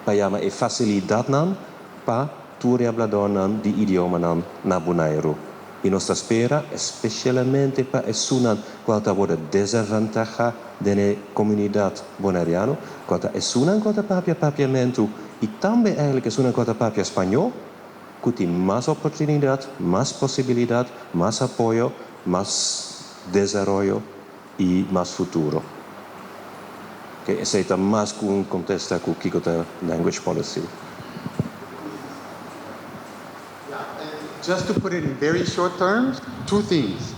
para a facilidade não para tu reablador não de idioma não na Boneiru e nós espera especialmente para as sunan qual a desvantagem da comunidade bonaeriana qual a sunan qual a Papiamentu e também eigenlijk sunan qual a papia espanhol que tem mais oportunidade mais possibilidade mais apoio mais desenvolvimento e mais futuro que aceita mais que contexto com o que language policy. Just to put it in very short terms, 2 things.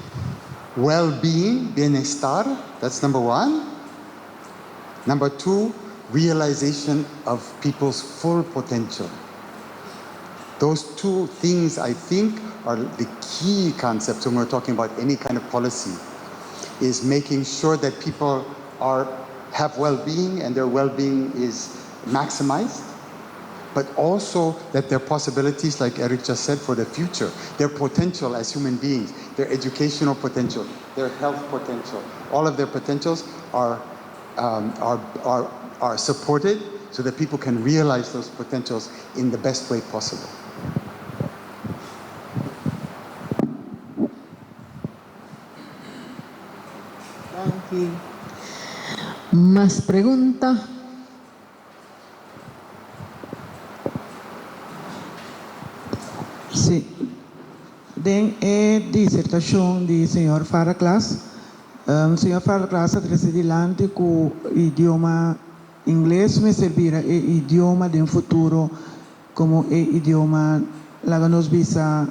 Well-being, bienestar, that's number 1. Number 2, realization of people's full potential. Those 2 things, I think, are the key concepts when we're talking about any kind of policy, is making sure that people have well-being and their well-being is maximized, but also that their possibilities, like Eric just said, for the future, their potential as human beings, their educational potential, their health potential, all of their potentials are supported so that people can realize those potentials in the best way possible. Thank you. ¿Más preguntas? Sí. Den disertação do senhor Faraclas. Senhor Faraclas trouxe adiante que o idioma inglês me servirá e idioma do futuro como idioma lá nos visa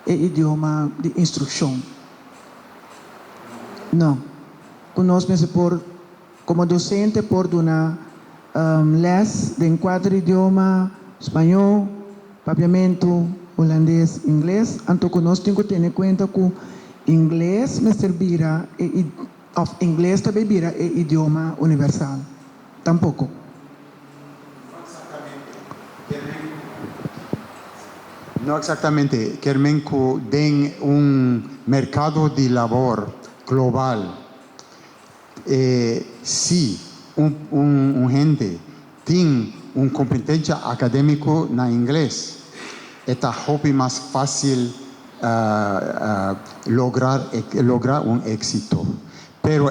idioma de instrução. Não. Conosco como docente por uma les de 4 idiomas, espanhol, papiamento, holandês, inglês. Então conosco temos que ter em conta que inglês me servirá inglês também virá idioma universal. Tampouco. No exactamente, queremos que den un mercado de labor global. Si un gente tiene una competencia académica en inglés, es más fácil lograr un éxito. Pero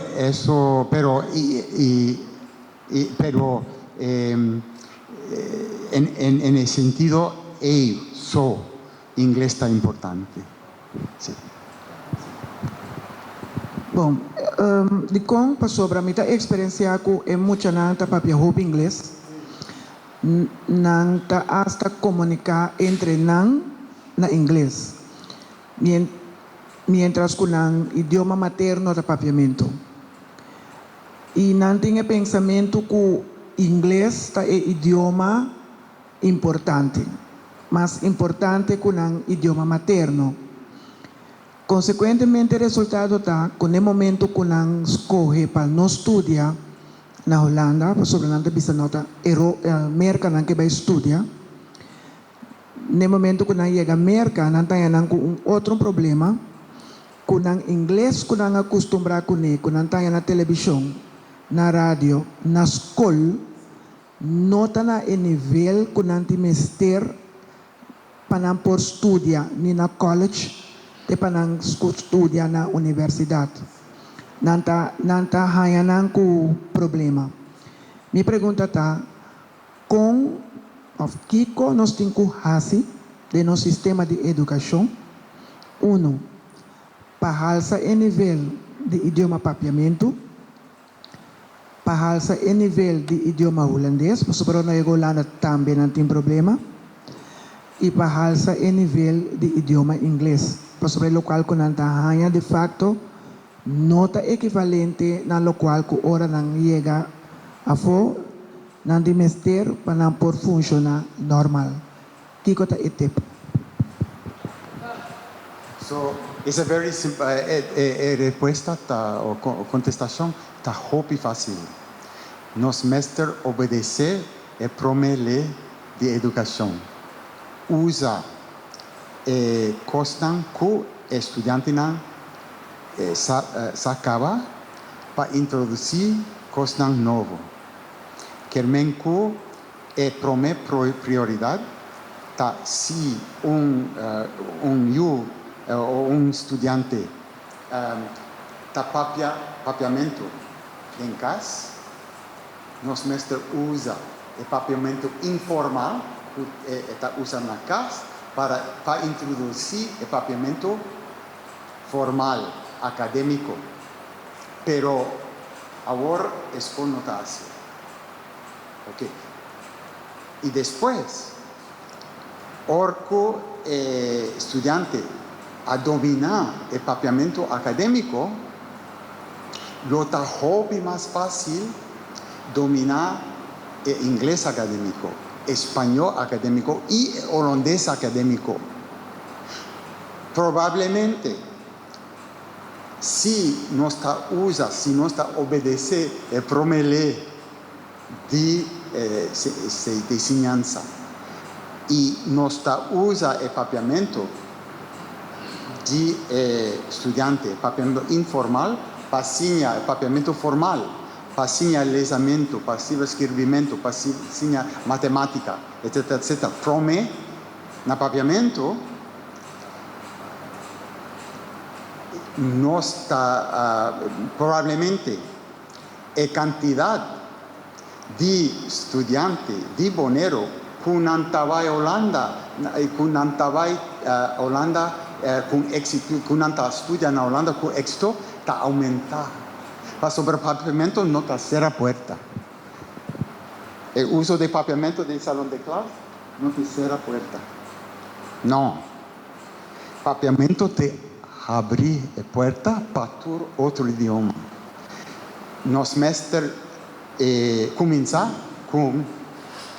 en el sentido, inglés está importante. Sí. Bom, de com sobre a minha experiência com é muito nanta papia roupa inglês, nanta hasta comunicar entre nan na inglês, mientras que nan idioma materno da papiamento. E não tinha pensamento que inglês é idioma importante, mais importante que nan idioma materno. Consequentemente, o resultado está que no momento que nós escolhe para não estudar na Holanda, sobre nós bisa nota América nós que vai estudar, no momento que nós chega a América, nós temos um outro problema, que nós inglês que nós acostumbramos com ele, que nós temos na televisão, na rádio, na escola, não está no nível que nós temos ter para por estudar nem na college, de panang estudia na universidade. Nanta hayanan ko problema. Mi pergunta ta, kung kiko nos tinku hasi de no sistema de educação, uno, pahalsa em nível de idioma papiamento, pahalsa em nível de idioma holandês, porque na Holanda também não tem problema, e pahalsa em nível de idioma inglês. Sobre o local que nanta hanya de facto nota equivalente na local que ora nang chega a fo nang de mester para por funcionar normal. Kiko ta etep. So it's a very simple respuesta o contestación ta hopi fácil. Nos mester obedecer e promele de educação. Usa costan que estudiante sacaba para introduzir costan novo. Querem que prome prioridade ta si un estudiante ta papiamento em casa, nos mestre usa o papiamento informal que está usando na casa para introduzir el papiamento formal, académico. Pero ahora es con notación. Okay. Y después, orco estudiante a dominar el papiamento académico, lo está hobby más fácil dominar el inglés académico, español académico y holandés académico. Probablemente, si no está obedece el promele de enseñanza y no está usa el papiamento de estudiante, papiamento informal, pasinha el papiamento formal, pasinha lesamento, passivo escrevimento, pasinha matemática, etc, etc. Prome na papiamento no está probablemente a cantidad de estudiantes de Bonero con antavai Holanda, con éxito, con estudia en Holanda con éxito, está aumentando. Para sobre papiamento no está cerra puerta. El uso de papiamento del salón de clase no te cierra puerta. No. Papiamento te abre puerta para otro idioma. Nos mestre comienza con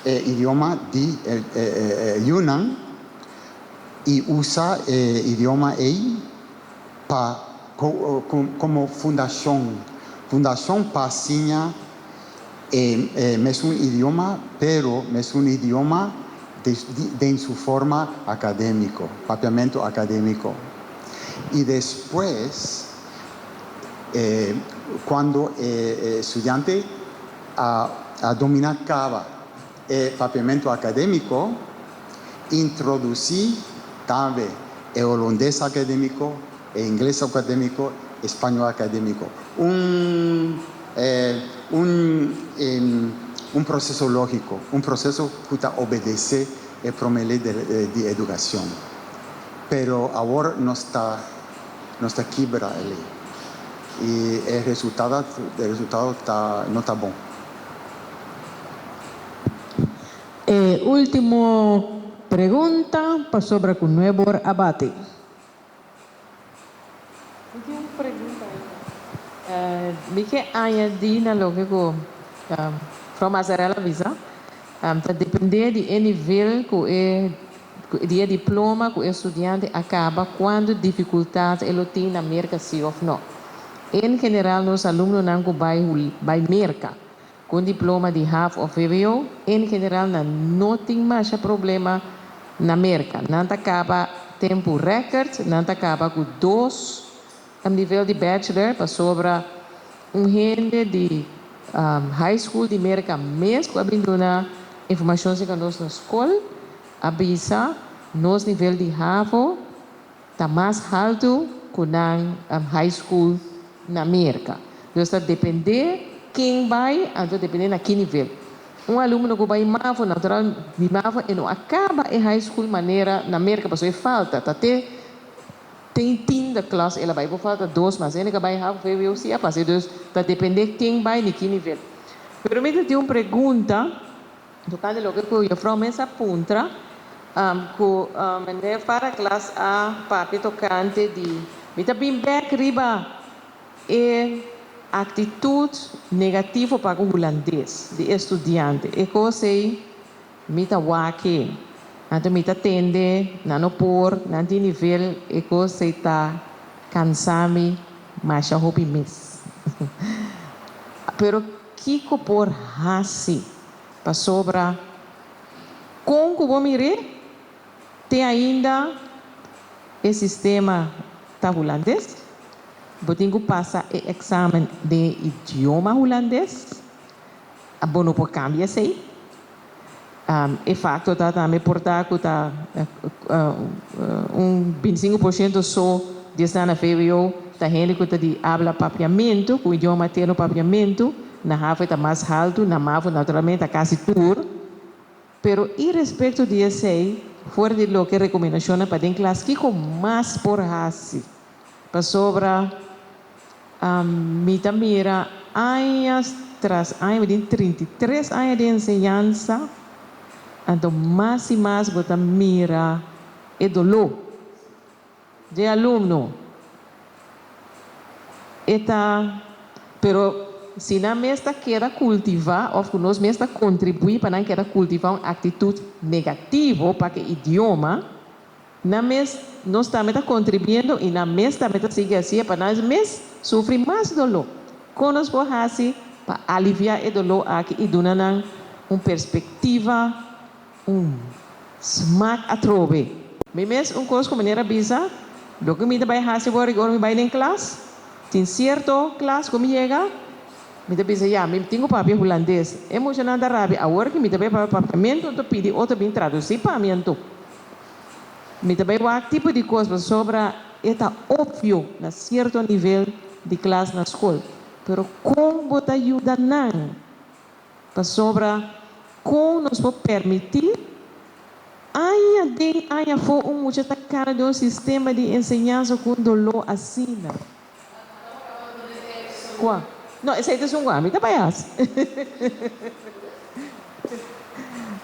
idioma de Yunnan y usa idioma ahí como fundación pasinha es un idioma, pero es un idioma en su forma académico, papiamento académico. Y después, cuando estudiante dominaba el papiamento académico, introducí también el holandés académico, el inglés académico, español académico. Un proceso lógico, un proceso que obedece el promedio de educación. Pero ahora no está quebra y el resultado no está bueno. Último pregunta sobre el nuevo abate. Tenho uma pergunta. Me que añadir lo que from Azarela visa, tá depender de nível que de diploma que o estudante acaba quando dificuldade ele tem na merca sim ou não. Em geral, os alunos não vai merca com diploma de half of VWO. Em geral, não tem mais problema na merca. Não acaba tempo recorde, não acaba com 2 a nível de bachelor para sobra gente de high school de merca mesmo abandona informação que nós na escola avisa nos nível de HAVO está mais alto que na high school na América. Então está depender quem vai, então depender na que nível. Aluno que vai MAVO, natural de MAVO, e não acaba em high school maneira na América, porque falta, até tem 10 da classe, ela vai por falta 2, mas ele que vai HAVO, eu se a fazer, então está depender quem vai em que nível. Pero me tem uma pergunta, tocando lo que eu falo nessa punta, que para a classe A, papi tocante de, me está bem back riba, atitude negativa para o holandês, de estudante. E coisa me está wake, então me está tende, não por, não tem nível, e coisa está cansame, mas já hobby miss. Pero Kiko por hasi, para sobra, com que vou mirar, tem ainda o sistema holandês. Eu tenho que passar o exame de idioma holandês. A bono por cambiar sei. E facto está também portar que está 25% só de estar na VWO, está gente que está de habla papiamento, com o idioma tendo papiamento, na Rafa está mais alto, na MAVO naturalmente está quase tudo. Pero e respeito de esse, fora de lo que recomendação para dentro classe, que com mais por hasi, para sobra mira anos tras anos de 33 anos de enseñanza, então mais e mais você mira o dolor de aluno. Pero se na mesa quer cultivar, ou que nós mesa contribuir para não querer cultivar uma atitude negativa para o idioma, na mesa nós também está contribuindo e na mesa também está seguindo assim para nós mesmos sofrer mais dolor. Quando nós vamos assim para aliviar o dolor aqui e dar uma perspectiva, smack a trove. Mesmo coisa como maneira bisa, lo que me vai fazer agora me vai em classe, tem certo classe como chega. Me dice, me tenho papel holandês. É muito nada rápido. Agora que me também para papiamento, eu pedi outro bem traduzir papiamento. Me também o tipo de coisa sobre está óbvio na certo nível de classe na escola. Pero como você ajuda não? Para sobre como nos pode permitir ainda for muito cara de sistema de ensinança com dolor assim. Qual? Não, esse aí é um homem, tá baias.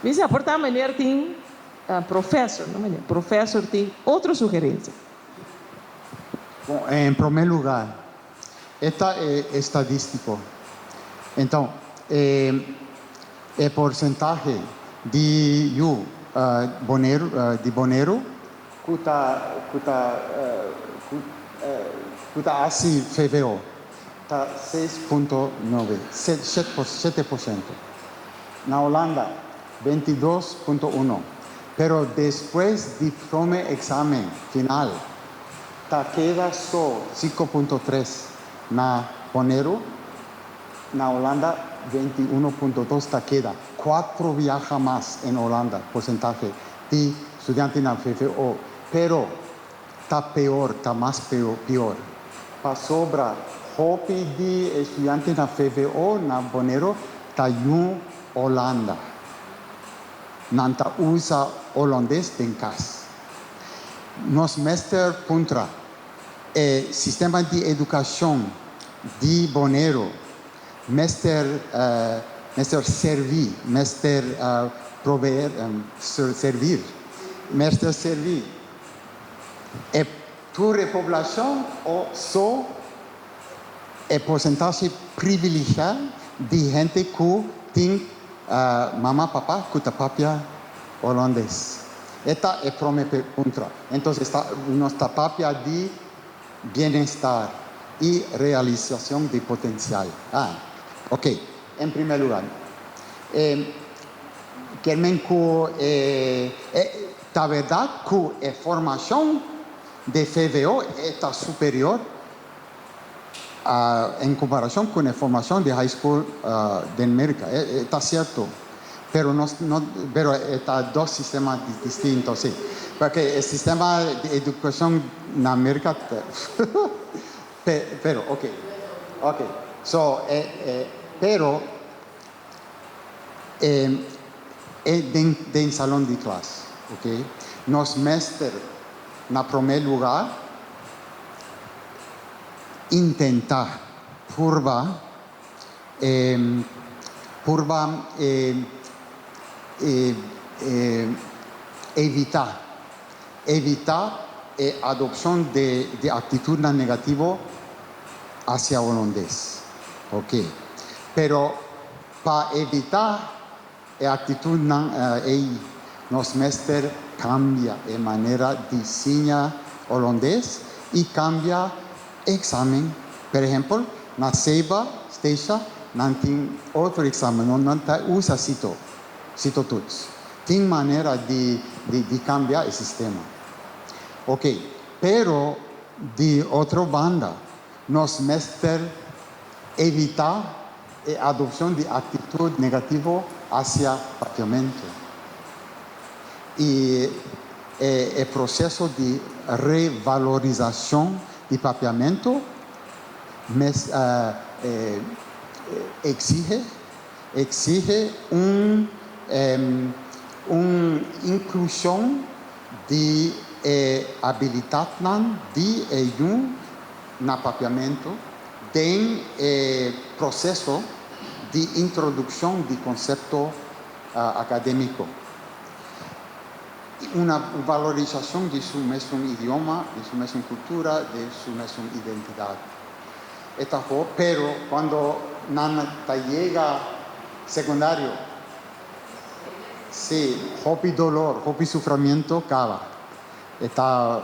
Mas a porta maneira tem professor, não maneira. Professor tem outra sugerência. Bom, em primeiro lugar, esta é estadístico. Então, o porcentagem de Boneiru que está assim fevereiro. Está 6,9%, 7%. Na Holanda, 22,1%. pero después del primer examen final, ta queda solo 5.3 na Boneiru, na Holanda 21.2 ta queda. 4 viaja más en Holanda, porcentaje de estudiantes na FVO, pero ta peor, ta más peor. Pa sobra, hopi de estudiantes na FVO, na Boneiru, ta yun Holanda. Nanta usa holandês em casa. Nos mestre puntra sistema de educação de Boneiru, mestre servir, mestre prover, servir, mestre servir. É toda a população ou só porcentagem privilegiada de gente que tem mamá, papá, que papia holandês. Esta é a primeira pergunta. Então, nossa papia de bem-estar e realização de potencial. Ok. Em primeiro lugar, querem que, na verdade, que a formação de FVO está superior em comparação com a formação de high school da América. Está certo. Pero está dos sistemas distintos, sí. Porque el sistema de educación en América, pero, ok. So, pero, en salón de clase, ok. Nos mestres, en primer lugar, intentar evitar adopción de actitud negativa hacia holandés, ok. Pero para evitar actitud nos mestres cambia de manera de enseñar holandés y cambia examen. Por ejemplo, na Seba Station, não tem outro exame, não usa cito todos. Tem maneira de cambiar o sistema. Ok, pero de outra banda, nós mestres evitar a adoção de atitude negativa hacia papiamento. E o processo de revalorização de papiamento exige uma inclusão de habilidade de na papiamento tem processo de introdução de conceito acadêmico, uma valorização de seu mesmo idioma, de sua mesma cultura, de sua mesma identidade. Pero quando chega secundário, sí, hobby dolor, hobby sufrimiento, acaba. Está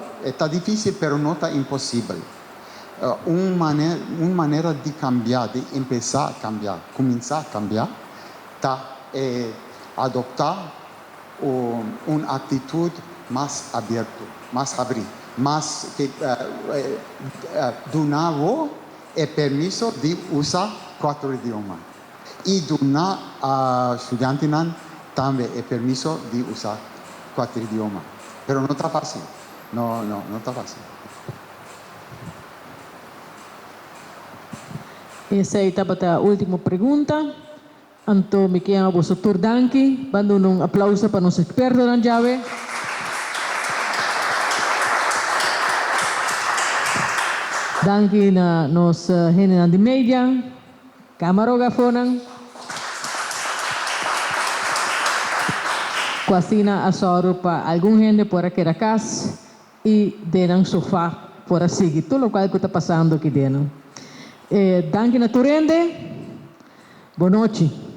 difícil, pero no está imposible. Uma maneira de cambiar, de começar a cambiar, está adoptar uma atitude mais aberta, mais abrir, mais que do novo é permisso de usar 4 idiomas. E do estudante também é permisso de usar 4 idiomas. Pero não está fácil. Não está fácil. Essa aí estava a última pergunta. Então, me quero você danke, dando aplauso para nosso experto na chave. Danke na nos gente de media, camarógrafo, cocina asoro para algum gente por aqui da casa e deram sofá por seguir tudo o que está passando aqui dentro. Danke na turende. Boa noite.